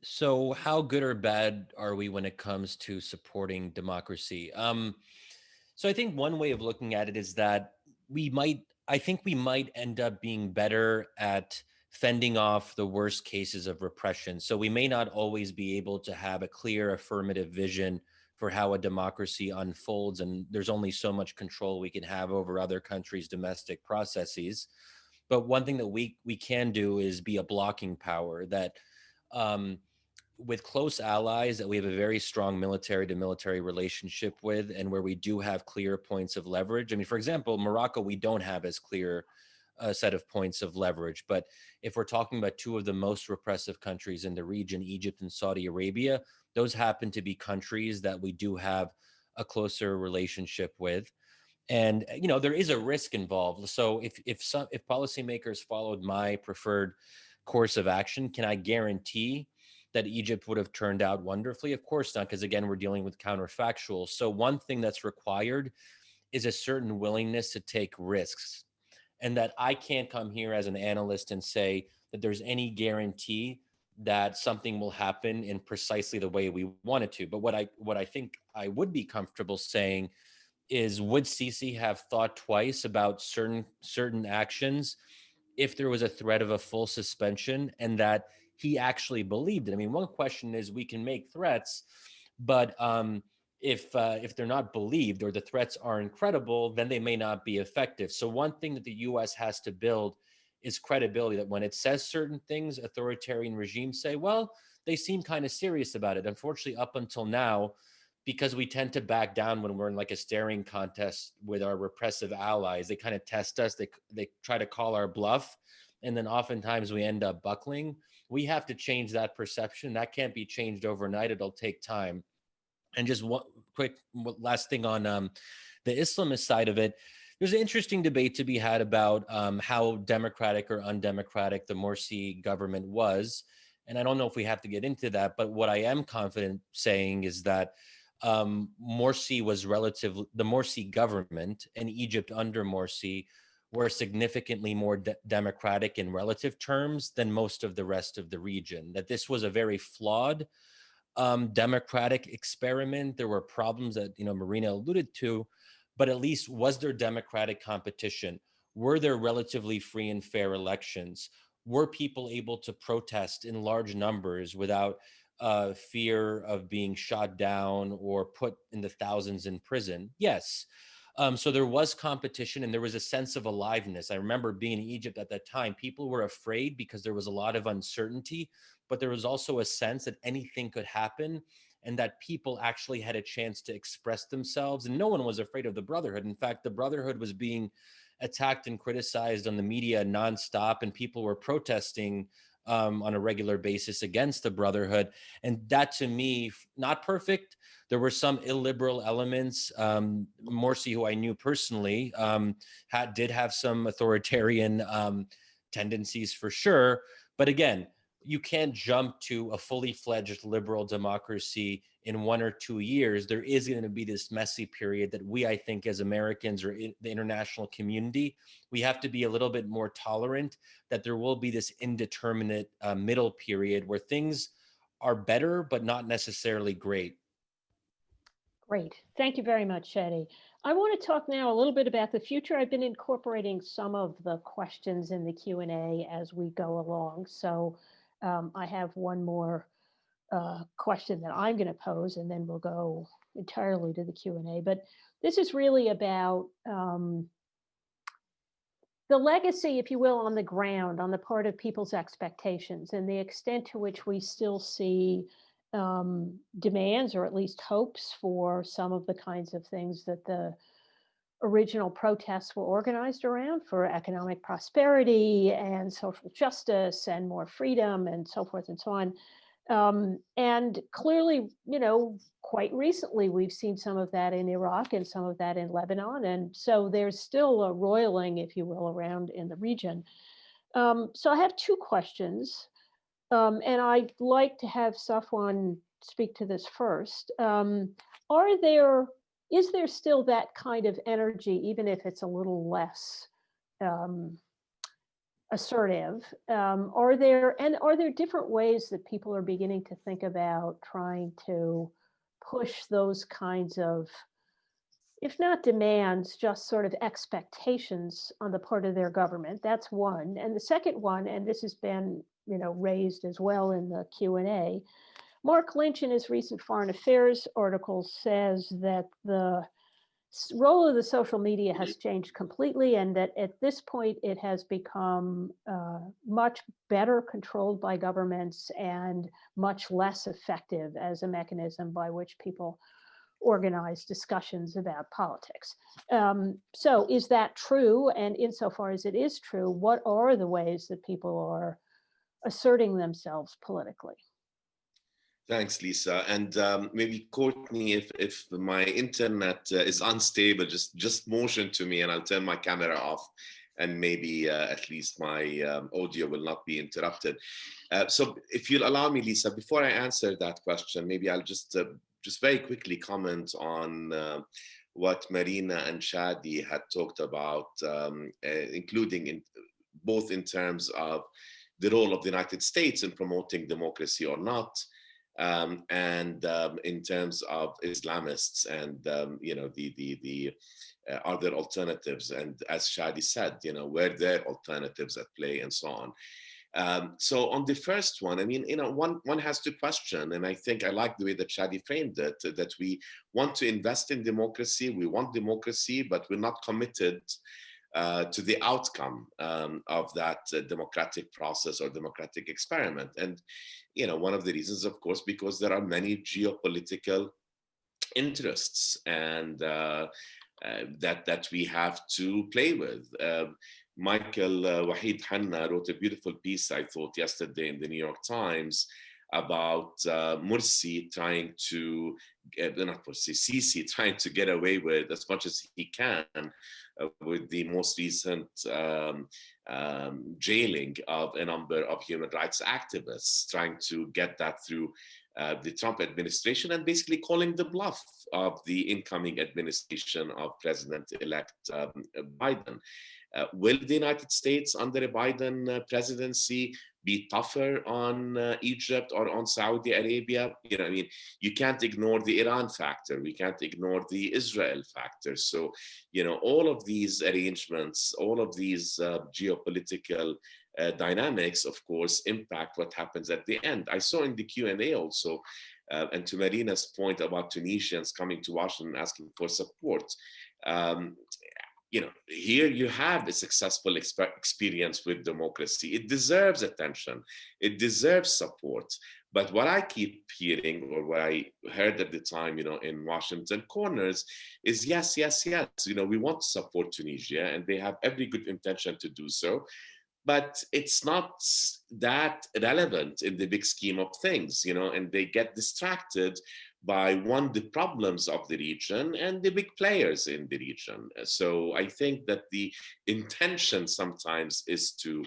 So how good or bad are we when it comes to supporting democracy? So I think one way of looking at it is that I think we might end up being better at fending off the worst cases of repression. So we may not always be able to have a clear affirmative vision for how a democracy unfolds, and there's only so much control we can have over other countries' domestic processes. But one thing that we can do is be a blocking power that, with close allies that we have a very strong military to military relationship with, and where we do have clear points of leverage. I mean, for example, Morocco, we don't have as clear a set of points of leverage. But if we're talking about two of the most repressive countries in the region, Egypt and Saudi Arabia, those happen to be countries that we do have a closer relationship with. And, there is a risk involved. So if policymakers followed my preferred course of action, can I guarantee that Egypt would have turned out wonderfully? Of course not, because again, we're dealing with counterfactuals. So one thing that's required is a certain willingness to take risks. And that I can't come here as an analyst and say that there's any guarantee that something will happen in precisely the way we want it to. But what I think I would be comfortable saying is, would Sisi have thought twice about certain actions if there was a threat of a full suspension, and that he actually believed it? I mean, one question is, we can make threats, but if they're not believed, or the threats aren't credible, then they may not be effective. So one thing that the U.S. has to build is credibility, that when it says certain things, authoritarian regimes say, well, they seem kind of serious about it. Unfortunately, up until now, because we tend to back down when we're in like a staring contest with our repressive allies, they kind of test us, they try to call our bluff, and then oftentimes we end up buckling. We have to change that perception. That can't be changed overnight. It'll take time. And just one quick last thing on the Islamist side of it, there's an interesting debate to be had about how democratic or undemocratic the Morsi government was. And I don't know if we have to get into that, but what I am confident saying is that the Morsi government and Egypt under Morsi were significantly more democratic in relative terms than most of the rest of the region. That this was a very flawed democratic experiment. There were problems that Marina alluded to, but at least was there democratic competition? Were there relatively free and fair elections? Were people able to protest in large numbers without fear of being shot down or put in the thousands in prison? Yes. So there was competition and there was a sense of aliveness. I remember being in Egypt at that time. People were afraid because there was a lot of uncertainty, but there was also a sense that anything could happen and that people actually had a chance to express themselves. And no one was afraid of the Brotherhood. In fact, the Brotherhood was being attacked and criticized on the media nonstop, and people were protesting on a regular basis against the Brotherhood. And that, to me, not perfect. There were some illiberal elements. Morsi, who I knew personally, did have some authoritarian tendencies for sure. But again, you can't jump to a fully fledged liberal democracy in 1 or 2 years. There is going to be this messy period that we, I think, as Americans or the international community, we have to be a little bit more tolerant that there will be this indeterminate middle period where things are better, but not necessarily great. Great. Thank you very much, Shadi. I want to talk now a little bit about the future. I've been incorporating some of the questions in the Q&A as we go along. So I have one more question that I'm going to pose, and then we'll go entirely to the Q&A. But this is really about the legacy, if you will, on the ground, on the part of people's expectations, and the extent to which we still see demands, or at least hopes, for some of the kinds of things that the original protests were organized around, for economic prosperity and social justice and more freedom and so forth and so on. And clearly, you know, quite recently, we've seen some of that in Iraq and some of that in Lebanon. And so there's still a roiling, if you will, around in the region. So I have two questions. And I'd like to have Safwan speak to this first. Is there still that kind of energy, even if it's a little less assertive? Are there different ways that people are beginning to think about trying to push those kinds of, if not demands, just sort of expectations on the part of their government? That's one. And the second one, and this has been, you know, raised as well in the Q&A, Mark Lynch, in his recent Foreign Affairs article, says that the role of the social media has changed completely, and that at this point it has become much better controlled by governments and much less effective as a mechanism by which people organize discussions about politics. So is that true? And insofar as it is true, what are the ways that people are asserting themselves politically? Thanks, Lisa. And maybe Courtney, if my internet is unstable, just motion to me and I'll turn my camera off, and maybe at least my audio will not be interrupted. So if you'll allow me, Lisa, before I answer that question, maybe I'll just very quickly comment on what Marina and Shadi had talked about, including both in terms of the role of the United States in promoting democracy or not, and in terms of Islamists and you know, the are there alternatives, and as Shadi said, you know, were there alternatives at play and so on. So on the first one, I mean, you know, one has to question, and I think I like the way that Shadi framed it, that we want to invest in democracy, we want democracy, but we're not committed to the outcome of that democratic process or democratic experiment. And, you know, one of the reasons, of course, because there are many geopolitical interests and that we have to play with. Michael Wahid Hanna wrote a beautiful piece, I thought, yesterday in the New York Times about Morsi trying to, not Morsi, Sisi trying to get away with as much as he can with the most recent jailing of a number of human rights activists, trying to get that through the Trump administration and basically calling the bluff of the incoming administration of President-elect Biden. Will the United States under a Biden presidency be tougher on Egypt or on Saudi Arabia? You know, I mean, you can't ignore the Iran factor. We can't ignore the Israel factor. So, you know, all of these arrangements, all of these geopolitical dynamics, of course, impact what happens at the end. I saw in the Q&A also, and to Marina's point about Tunisians coming to Washington asking for support, here you have a successful experience with democracy. It deserves attention. It deserves support. But what I keep hearing, or what I heard at the time, in Washington corners, is yes, yes, yes. We want to support Tunisia, and they have every good intention to do so. But it's not that relevant in the big scheme of things, and they get distracted by the problems of the region and the big players in the region. So I think that the intention sometimes is to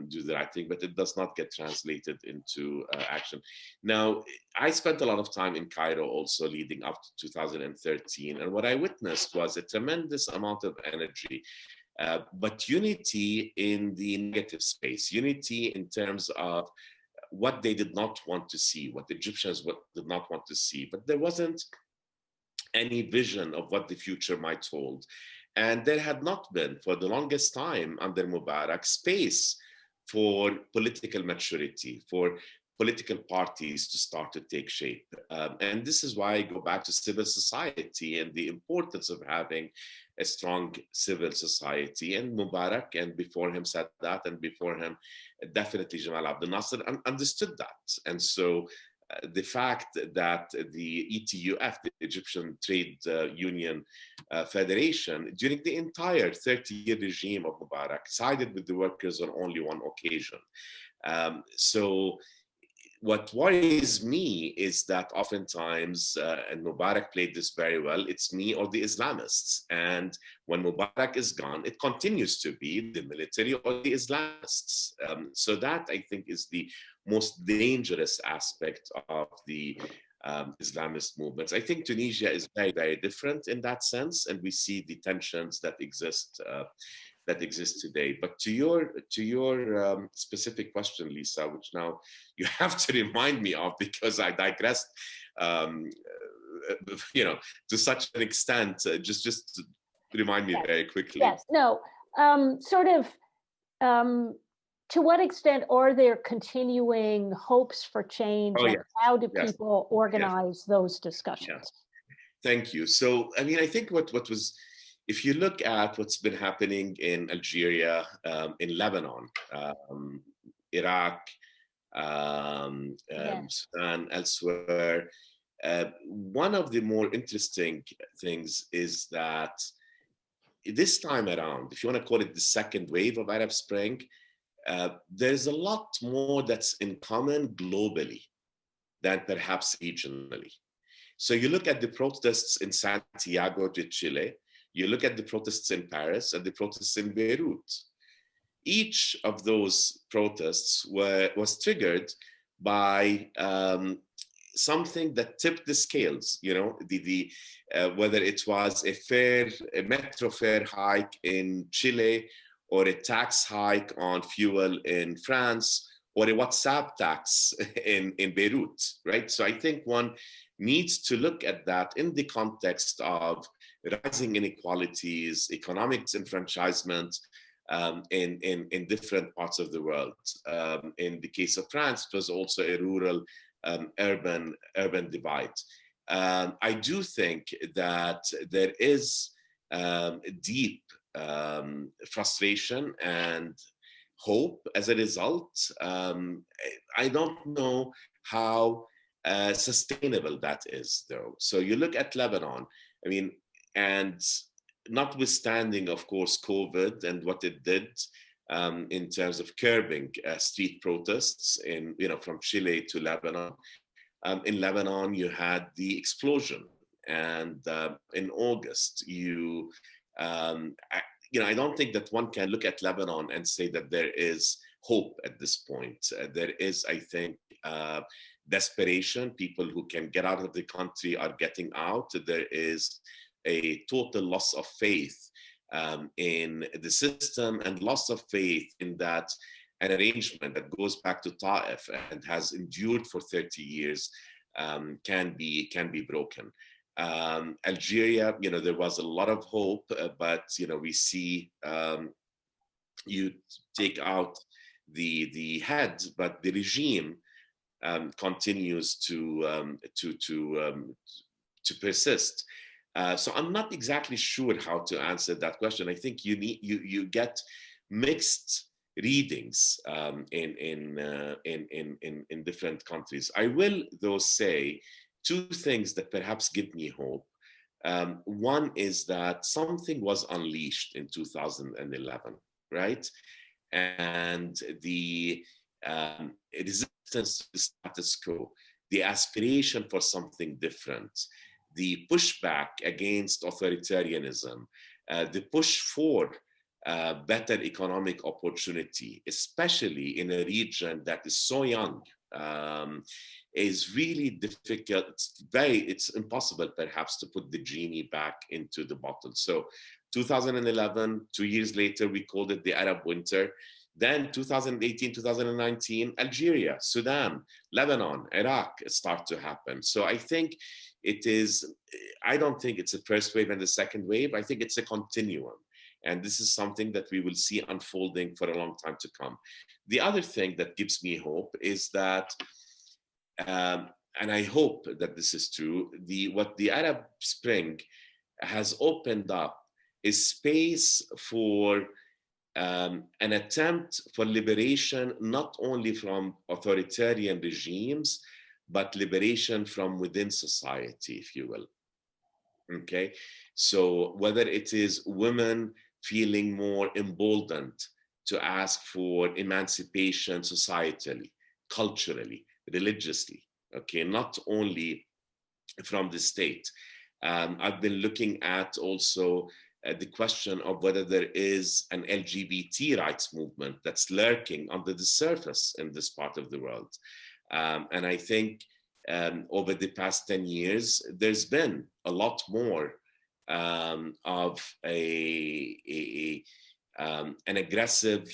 do the right thing, but it does not get translated into action. Now, I spent a lot of time in Cairo also leading up to 2013, and what I witnessed was a tremendous amount of energy, but unity in the negative space, unity in terms of what they did not want to see, what the Egyptians did not want to see, but there wasn't any vision of what the future might hold. And there had not been, for the longest time under Mubarak, space for political maturity, for political parties to start to take shape. And this is why I go back to civil society and the importance of having a strong civil society. And Mubarak, and before him Sadat, and before him definitely Jamal Abdel Nasser, understood that. And so the fact that the ETUF, the Egyptian Trade Union Federation, during the entire 30-year regime of Mubarak, sided with the workers on only one occasion. So what worries me is that oftentimes, and Mubarak played this very well, it's me or the Islamists. And when Mubarak is gone, it continues to be the military or the Islamists. So that, I think, is the most dangerous aspect of the Islamist movements. I think Tunisia is very, very different in that sense, and we see the tensions that exist today. But to your specific question, Lisa, which now you have to remind me of because I digressed, to such an extent. Just remind me very quickly. Yes. No. To what extent are there continuing hopes for change, and how do people organize those discussions? Yes. Thank you. So, I mean, I think what was, if you look at what's been happening in Algeria, in Lebanon, Iraq, Sudan, elsewhere, one of the more interesting things is that this time around, if you want to call it the second wave of Arab Spring, there's a lot more that's in common globally than perhaps regionally. So you look at the protests in Santiago de Chile, you look at the protests in Paris and the protests in Beirut. Each of those protests was triggered by something that tipped the scales, whether it was a metro fare hike in Chile, or a tax hike on fuel in France, or a WhatsApp tax in Beirut, right? So I think one needs to look at that in the context of rising inequalities, economic disenfranchisement in different parts of the world. In the case of France, it was also a rural urban divide. I do think that there is deep frustration and hope as a result. I don't know how sustainable that is, though. So you look at Lebanon, I mean, and notwithstanding, of course, COVID and what it did in terms of curbing street protests from Chile to Lebanon. In Lebanon, you had the explosion, and in August, I don't think that one can look at Lebanon and say that there is hope at this point. There is, I think, desperation. People who can get out of the country are getting out. There is a total loss of faith in the system, and loss of faith in that an arrangement that goes back to Ta'if and has endured for 30 years can be broken. Algeria, there was a lot of hope, but we see you take out the head, but the regime continues to persist. So I'm not exactly sure how to answer that question. I think you get mixed readings in different countries. I will though say two things that perhaps give me hope. One is that something was unleashed in 2011, right? And the resistance to the status quo, the aspiration for something different, the pushback against authoritarianism, the push for better economic opportunity, especially in a region that is so young, is really difficult. It's impossible perhaps to put the genie back into the bottle. So 2011, 2 years later, we called it the Arab Winter. Then 2018, 2019, Algeria, Sudan, Lebanon, Iraq start to happen. So I think I don't think it's a first wave and a second wave. I think it's a continuum. And this is something that we will see unfolding for a long time to come. The other thing that gives me hope is that, and I hope that this is true, what the Arab Spring has opened up is space for an attempt for liberation, not only from authoritarian regimes, but liberation from within society, if you will. Okay, so whether it is women feeling more emboldened to ask for emancipation societally, culturally, religiously, okay, not only from the state. I've been looking at also the question of whether there is an LGBT rights movement that's lurking under the surface in this part of the world. And I think over the past 10 years, there's been a lot more of an aggressive,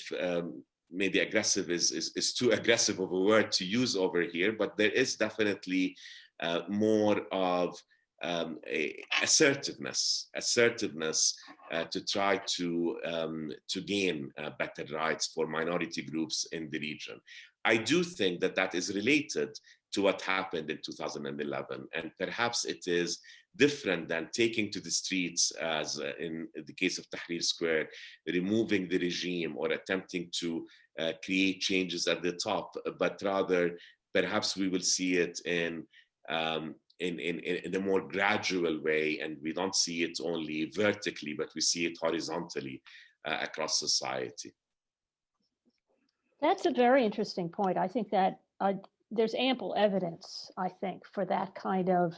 maybe aggressive is too aggressive of a word to use over here, but there is definitely more of assertiveness to try to gain better rights for minority groups in the region. I do think that is related to what happened in 2011, and perhaps it is different than taking to the streets, as in the case of Tahrir Square, removing the regime or attempting to create changes at the top, but rather perhaps we will see it in a more gradual way, and we don't see it only vertically, but we see it horizontally across society. That's a very interesting point. I think that there's ample evidence, I think, for that kind of,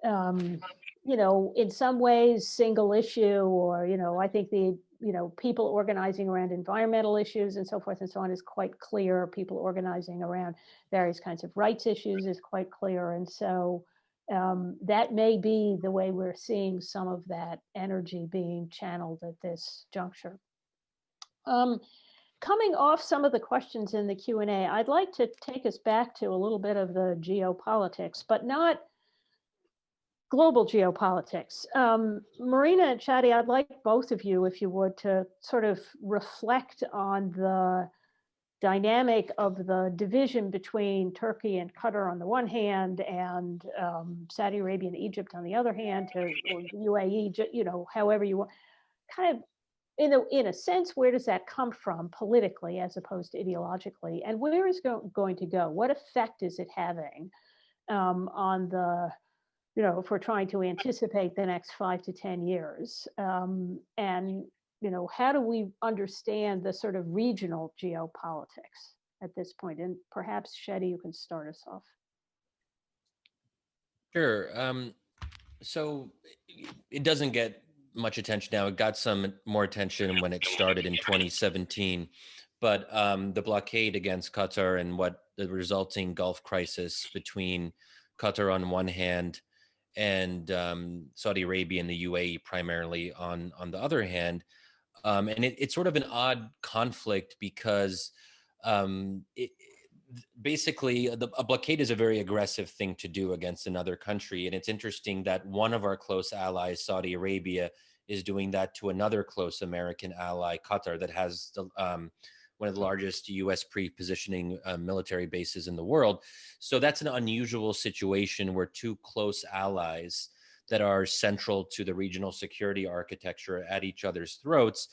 in some ways, single issue, or, I think people organizing around environmental issues and so forth and so on is quite clear. People organizing around various kinds of rights issues is quite clear. And so that may be the way we're seeing some of that energy being channeled at this juncture. Coming off some of the questions in the Q&A, I'd like to take us back to a little bit of the geopolitics, but not global geopolitics. Marina and Shadi, I'd like both of you, if you would, to sort of reflect on the dynamic of the division between Turkey and Qatar on the one hand, and Saudi Arabia and Egypt on the other hand, or UAE, however you want, kind of, in a sense, where does that come from politically as opposed to ideologically, and where is going to go? What effect is it having on the, if we're trying to anticipate the next 5 to 10 years? And, how do we understand the sort of regional geopolitics at this point? And perhaps, Shadi, you can start us off. Sure. So it doesn't get much attention now. It got some more attention when it started in 2017, but the blockade against Qatar and what the resulting Gulf crisis between Qatar on one hand and Saudi Arabia and the UAE primarily on the other hand. And it's sort of an odd conflict because basically a blockade is a very aggressive thing to do against another country. And it's interesting that one of our close allies, Saudi Arabia, is doing that to another close American ally, Qatar, that has one of the largest U.S. pre-positioning military bases in the world. So that's an unusual situation where two close allies that are central to the regional security architecture at each other's throats.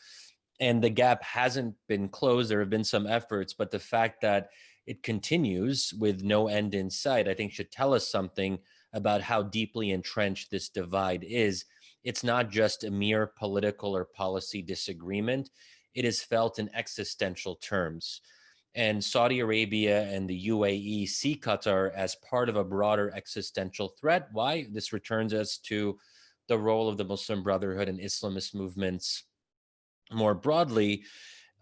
And the gap hasn't been closed. There have been some efforts, but the fact that it continues with no end in sight, I think should tell us something about how deeply entrenched this divide is. It's not just a mere political or policy disagreement. It is felt in existential terms. And Saudi Arabia and the UAE see Qatar as part of a broader existential threat. Why? This returns us to the role of the Muslim Brotherhood and Islamist movements more broadly.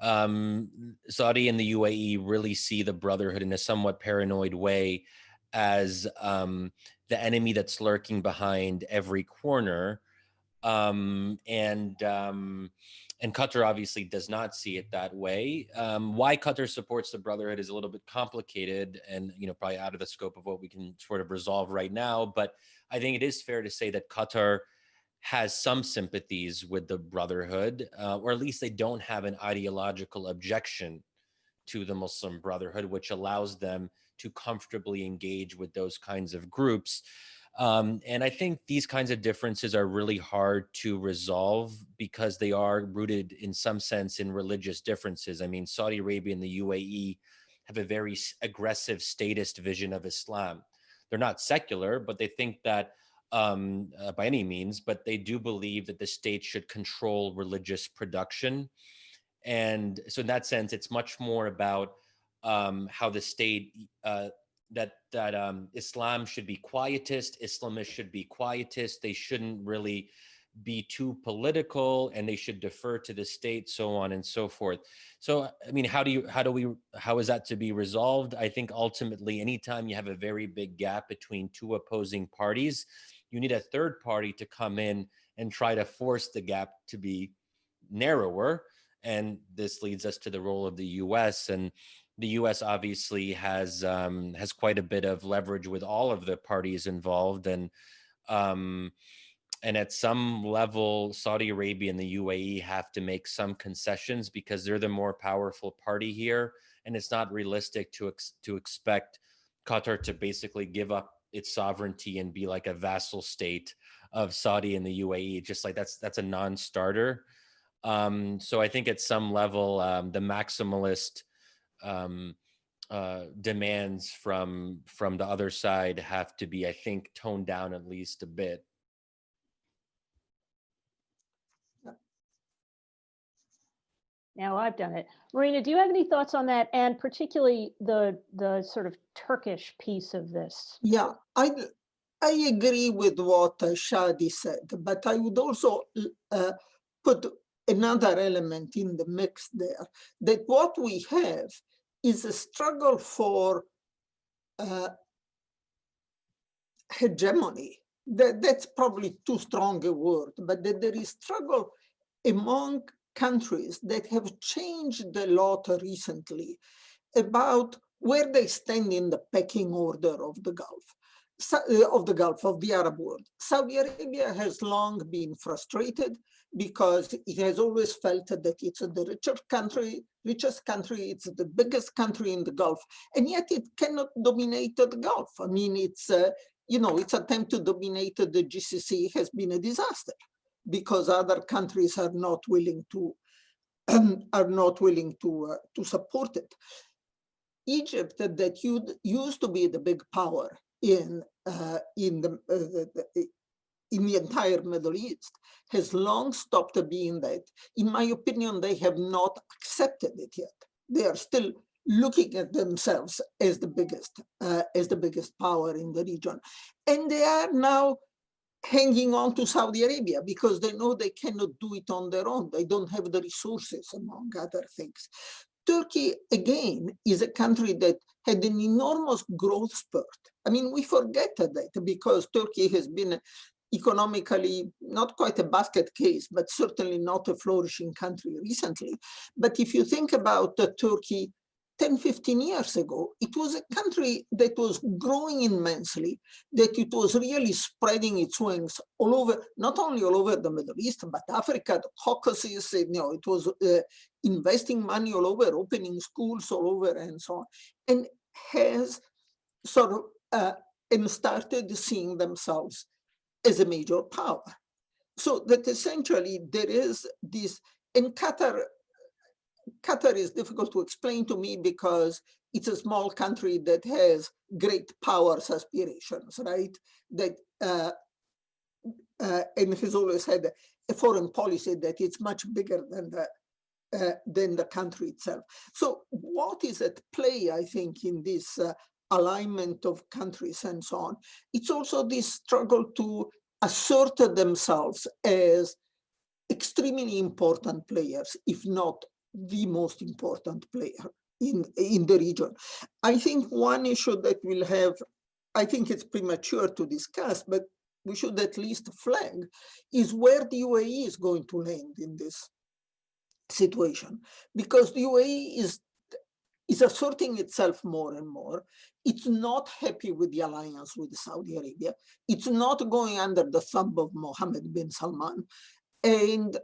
Saudi and the UAE really see the Brotherhood in a somewhat paranoid way as the enemy that's lurking behind every corner. And Qatar obviously does not see it that way. Why Qatar supports the Brotherhood is a little bit complicated and, probably out of the scope of what we can sort of resolve right now. But I think it is fair to say that Qatar has some sympathies with the Brotherhood, or at least they don't have an ideological objection to the Muslim Brotherhood, which allows them to comfortably engage with those kinds of groups. And I think these kinds of differences are really hard to resolve because they are rooted in some sense in religious differences. I mean, Saudi Arabia and the UAE have a very aggressive statist vision of Islam. They're not secular, but they think that by any means, but they do believe that the state should control religious production. And so in that sense, it's much more about how the state, that Islam should be quietist, Islamists should be quietist, they shouldn't really be too political, and they should defer to the state, so on and so forth. So, I mean, how is that to be resolved? I think ultimately, anytime you have a very big gap between two opposing parties, you need a third party to come in and try to force the gap to be narrower. And this leads us to the role of the U.S. And the U.S. obviously has quite a bit of leverage with all of the parties involved. And at some level, Saudi Arabia and the UAE have to make some concessions because they're the more powerful party here. And it's not realistic to expect Qatar to basically give up its sovereignty and be like a vassal state of Saudi and the UAE. Just like that's a non-starter. So I think at some level, the maximalist demands from the other side have to be, I think, toned down at least a bit. Now I've done it. Marina, do you have any thoughts on that, and particularly the sort of Turkish piece of this? Yeah, I agree with what Shadi said, but I would also put another element in the mix there, that what we have is a struggle for hegemony. That's probably too strong a word, but that there is struggle among countries that have changed a lot recently about where they stand in the pecking order of the Gulf, of the Arab world. Saudi Arabia has long been frustrated because it has always felt that it's the richest country, it's the biggest country in the Gulf, and yet it cannot dominate the Gulf. I mean, its attempt to dominate the GCC has been a disaster because other countries are not willing to support it. Egypt, that used to be the big power in the entire Middle East, has long stopped being that. In my opinion, they have not accepted it yet. They are still looking at themselves as the biggest power in the region, and they are now hanging on to Saudi Arabia because they know they cannot do it on their own. They don't have the resources, among other things. Turkey, again, is a country that had an enormous growth spurt. I mean, we forget that because Turkey has been economically not quite a basket case, but certainly not a flourishing country recently. But if you think about Turkey 10, 15 years ago, it was a country that was growing immensely, that it was really spreading its wings all over, not only all over the Middle East, but Africa, the Caucasus, it was investing money all over, opening schools all over, and so on, and has sort of and started seeing themselves as a major power. So that essentially there is this, and Qatar is difficult to explain to me because it's a small country that has great powers aspirations, right? That and has always had a foreign policy that is much bigger than the country itself. So what is at play, I think, in this alignment of countries and so on? It's also this struggle to assert themselves as extremely important players, if not the most important player in the region. I think one issue that we'll have, I think it's premature to discuss, but we should at least flag, is where the UAE is going to land in this situation. Because the UAE is asserting itself more and more. It's not happy with the alliance with Saudi Arabia. It's not going under the thumb of Mohammed bin Salman. And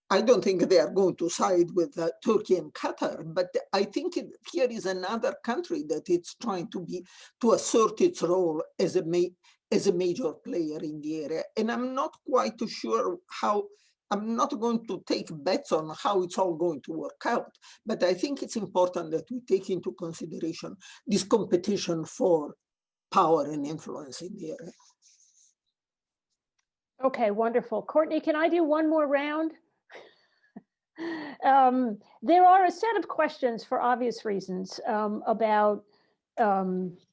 I don't think they are going to side with Turkey and Qatar, but I think here is another country that it's trying to assert its role as a major player in the area. And I'm not quite sure how, I'm not going to take bets on how it's all going to work out, but I think it's important that we take into consideration this competition for power and influence in the area. Okay, wonderful. Courtney, can I do one more round? There are a set of questions for obvious reasons about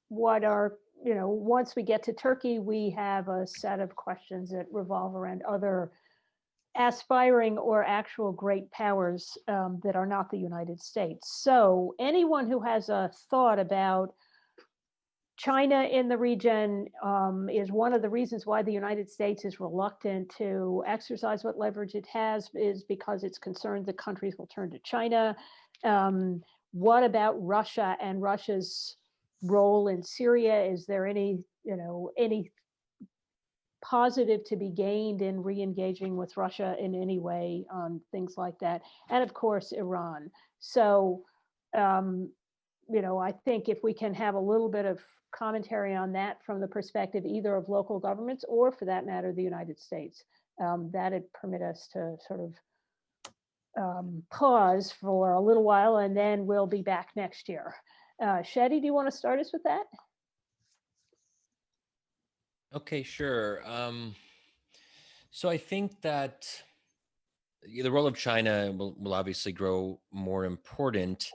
what are, once we get to Turkey, we have a set of questions that revolve around other aspiring or actual great powers that are not the United States. So anyone who has a thought about China in the region is one of the reasons why the United States is reluctant to exercise what leverage it has, is because it's concerned that countries will turn to China. What about Russia and Russia's role in Syria? Is there any positive to be gained in re-engaging with Russia in any way on things like that? And of course, Iran. So, I think if we can have a little bit of commentary on that from the perspective either of local governments or, for that matter, the United States, that'd permit us to sort of pause for a little while, and then we'll be back next year. Shadi, do you want to start us with that? Okay, sure. So I think that the role of China will obviously grow more important,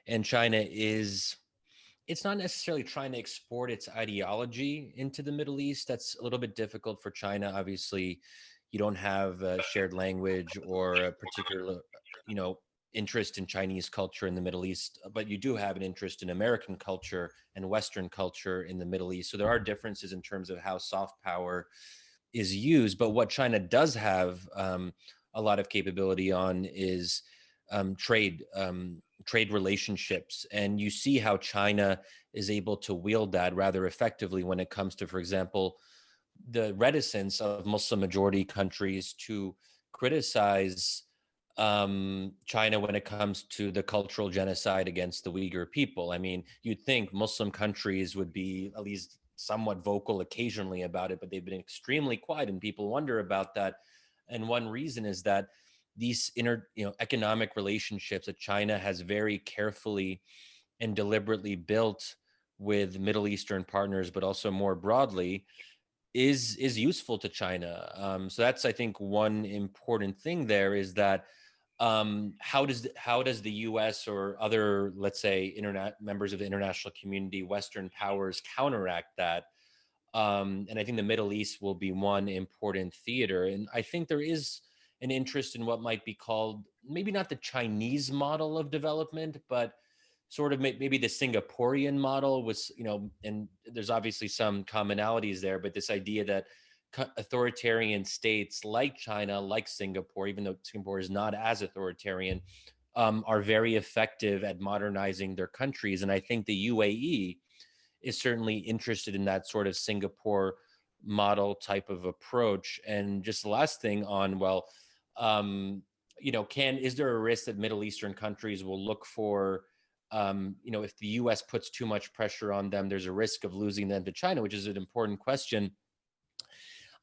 and China it's not necessarily trying to export its ideology into the Middle East. That's a little bit difficult for China. Obviously, you don't have a shared language or a particular, interest in Chinese culture in the Middle East, but you do have an interest in American culture and Western culture in the Middle East. So there are differences in terms of how soft power is used. But what China does have a lot of capability on is trade relationships. And you see how China is able to wield that rather effectively when it comes to, for example, the reticence of Muslim majority countries to criticize China when it comes to the cultural genocide against the Uyghur people. I mean, you'd think Muslim countries would be at least somewhat vocal occasionally about it, but they've been extremely quiet, and people wonder about that. And one reason is that these economic relationships that China has very carefully and deliberately built with Middle Eastern partners, but also more broadly, is useful to China. So that's, I think, one important thing there is that how does the U.S. or other, let's say, members of the international community, Western powers, counteract that? And I think the Middle East will be one important theater. And I think there is an interest in what might be called maybe not the Chinese model of development, but sort of maybe the Singaporean model was, and there's obviously some commonalities there, but this idea that authoritarian states like China, like Singapore, even though Singapore is not as authoritarian, are very effective at modernizing their countries. And I think the UAE is certainly interested in that sort of Singapore model type of approach. And just the last thing on, is there a risk that Middle Eastern countries will look for, if the US puts too much pressure on them, there's a risk of losing them to China, which is an important question.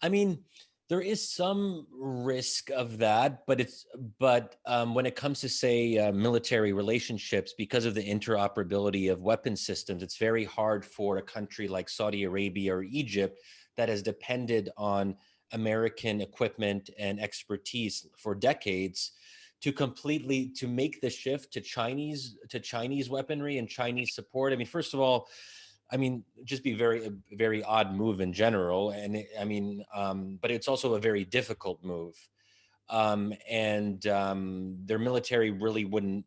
I mean, there is some risk of that, but when it comes to say military relationships, because of the interoperability of weapon systems, it's very hard for a country like Saudi Arabia or Egypt that has depended on American equipment and expertise for decades to make the shift to Chinese weaponry and Chinese support. I mean, first of all, I mean, just be a very odd move in general, and but it's also a very difficult move, and their military really wouldn't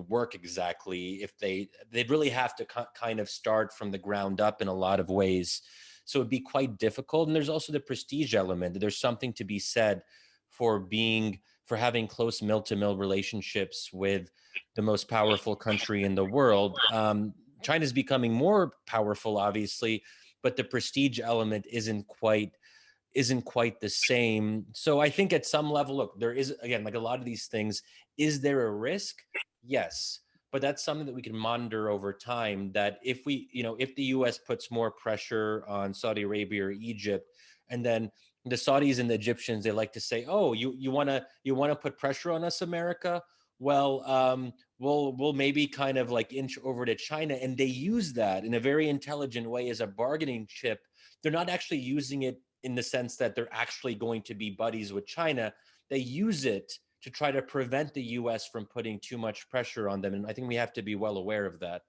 work exactly if they'd really have to kind of start from the ground up in a lot of ways. So it'd be quite difficult. And there's also the prestige element. There's something to be said for having close mill-to-mill relationships with the most powerful country in the world. China's becoming more powerful, obviously, but the prestige element isn't quite the same. So I think at some level, look, there is, again, like a lot of these things, is there a risk? Yes. But that's something that we can monitor over time, that if if the US puts more pressure on Saudi Arabia or Egypt, and then the Saudis and the Egyptians, they like to say, oh, you want to put pressure on us, America? Well, we'll maybe kind of like inch over to China, and they use that in a very intelligent way as a bargaining chip. They're not actually using it in the sense that they're actually going to be buddies with China. They use it to try to prevent the US from putting too much pressure on them. And I think we have to be well aware of that.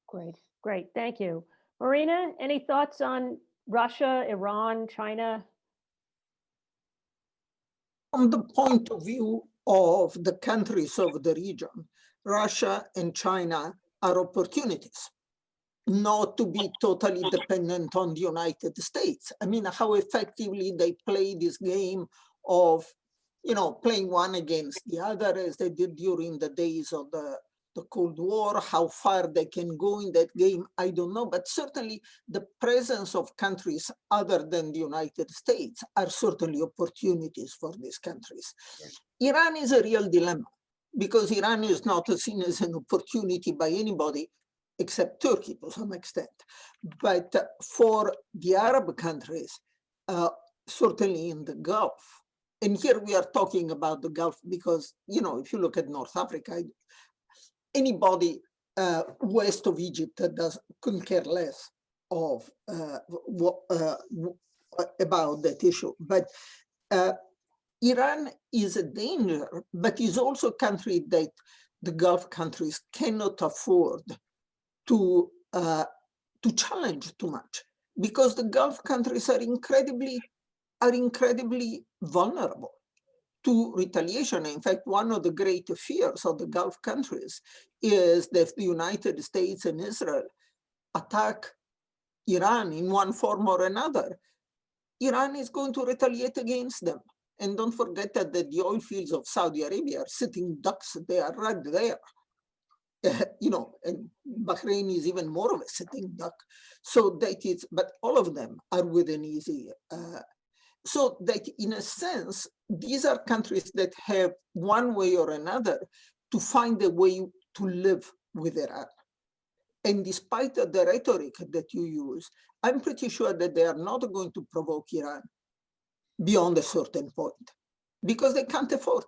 Great. Thank you. Marina, any thoughts on Russia, Iran, China? From the point of view of the countries of the region, Russia and China are opportunities, not to be totally dependent on the United States. I mean, how effectively they play this game of, playing one against the other, as they did during the days of the Cold War. How far they can go in that game, I don't know. But certainly the presence of countries other than the United States are certainly opportunities for these countries. Iran is a real dilemma, because Iran is not seen as an opportunity by anybody except Turkey to some extent. But for the Arab countries, certainly in the Gulf, and here we are talking about the Gulf because, if you look at North Africa, anybody west of Egypt couldn't care less of about that issue. But Iran is a danger, but is also a country that the Gulf countries cannot afford to challenge too much, because the Gulf countries are incredibly vulnerable to retaliation. In fact, one of the great fears of the Gulf countries is that the United States and Israel attack Iran in one form or another. Iran is going to retaliate against them. And don't forget that the oil fields of Saudi Arabia are sitting ducks. They are right there. And Bahrain is even more of a sitting duck. So that is, but all of them are within easy. So that in a sense, these are countries that have one way or another to find a way to live with Iran. And despite the rhetoric that you use, I'm pretty sure that they are not going to provoke Iran beyond a certain point, because they can't afford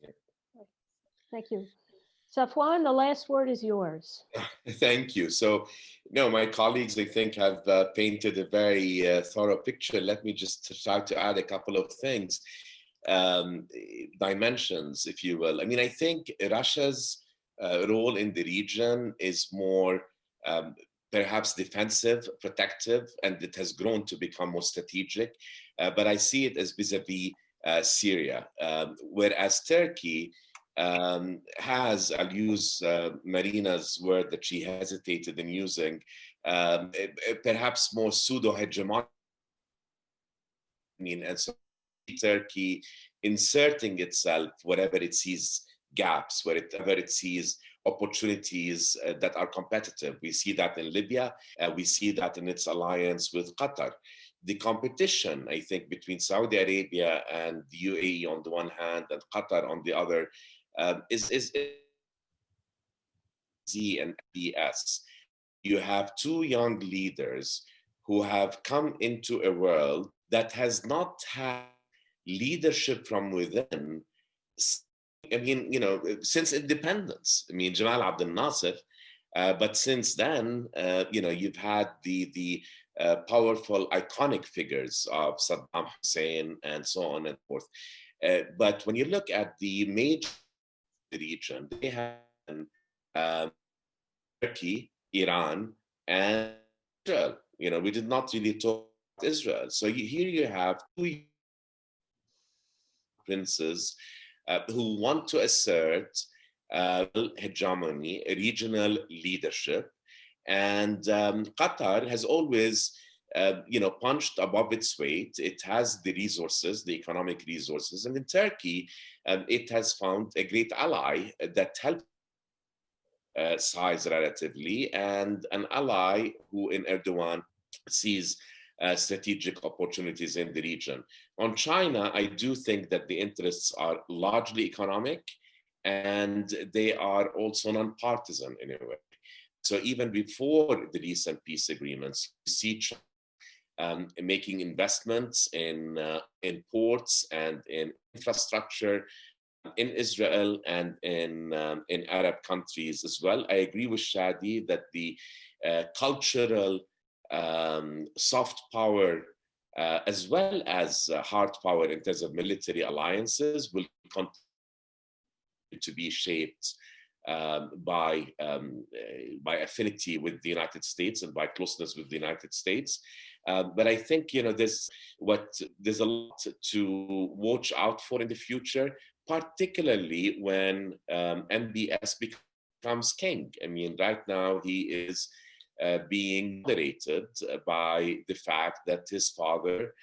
it. Thank you. Safwan, the last word is yours. Thank you. So, my colleagues, I think, have painted a very thorough picture. Let me just try to add a couple of things, dimensions, if you will. I mean, I think Russia's role in the region is more perhaps defensive, protective, and it has grown to become more strategic. But I see it as vis-a-vis Syria, whereas Turkey has, I'll use Marina's word that she hesitated in using, perhaps more pseudo-hegemonic. And so Turkey inserting itself wherever it sees gaps, wherever it sees opportunities that are competitive. We see that in Libya, we see that in its alliance with Qatar. The competition, I think, between Saudi Arabia and the UAE on the one hand and Qatar on the other is Z and BS. You have two young leaders who have come into a world that has not had leadership from within. I mean, since independence. I mean, Jamal Abdel Nasser, but since then, you've had the powerful, iconic figures of Saddam Hussein and so on and forth. But when you look at the major region, they have Turkey, Iran, and Israel. We did not really talk about Israel. So here you have two princes who want to assert hegemony, regional leadership. And Qatar has always, punched above its weight. It has the resources, the economic resources. And in Turkey, it has found a great ally that helps size relatively, and an ally who in Erdogan sees strategic opportunities in the region. On China, I do think that the interests are largely economic, and they are also non-partisan in a way. So even before the recent peace agreements, you see China making investments in ports and in infrastructure in Israel and in Arab countries as well. I agree with Shadi that the cultural soft power as well as hard power in terms of military alliances will continue to be shaped by affinity with the United States and by closeness with the United States. But I think there's a lot to watch out for in the future, particularly when MBS becomes king. I mean, right now he is being moderated by the fact that his father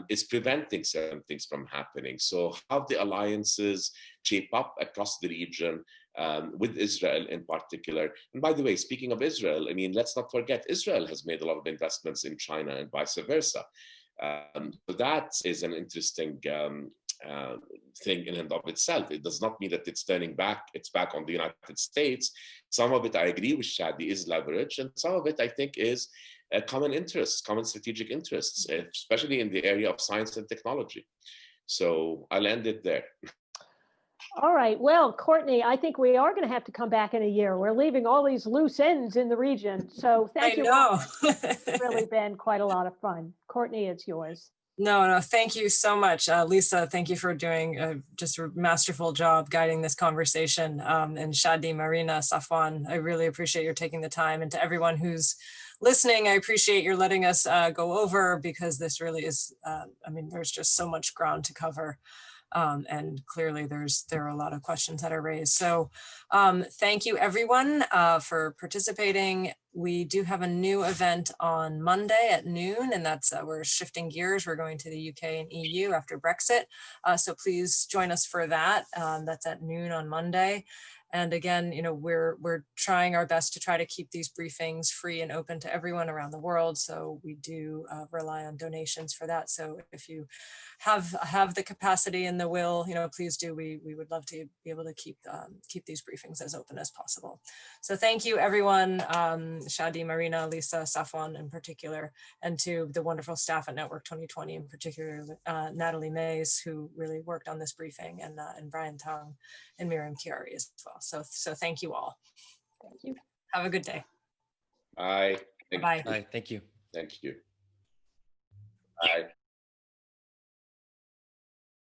is preventing certain things from happening. So how the alliances shape up across the region with Israel in particular. And by the way, speaking of Israel, I mean, let's not forget, Israel has made a lot of investments in China and vice versa. So that is an interesting thing in and of itself. It does not mean that it's back on the United States. Some of it, I agree with Shadi, is leverage, and some of it, I think, is common interests, common strategic interests, especially in the area of science and technology. So I'll end it there. All right. Well, Courtney, I think we are going to have to come back in a year. We're leaving all these loose ends in the region. So thank you. I know. It's really been quite a lot of fun. Courtney, it's yours. No, thank you so much. Lisa, thank you for doing just a masterful job guiding this conversation. And Shadi, Marina, Safwan, I really appreciate your taking the time. And to everyone who's listening, I appreciate your letting us go over, because this really is, I mean, there's just so much ground to cover. And clearly there are a lot of questions that are raised. So thank you everyone for participating. We do have a new event on Monday at noon, and that's we're shifting gears. We're going to the UK and EU after Brexit. So please join us for that. That's at noon on Monday. And again, we're trying our best to try to keep these briefings free and open to everyone around the world. So we do rely on donations for that. So if you have the capacity and the will, please do. We would love to be able to keep these briefings as open as possible. So thank you, everyone, Shadi, Marina, Lisa, Safwan in particular, and to the wonderful staff at Network 2020, in particular, Natalie Mays, who really worked on this briefing, and Brian Tong and Miriam Chiari as well. So thank you all. Thank you. Have a good day. Bye. Bye. Bye. Thank you. Thank you. Bye.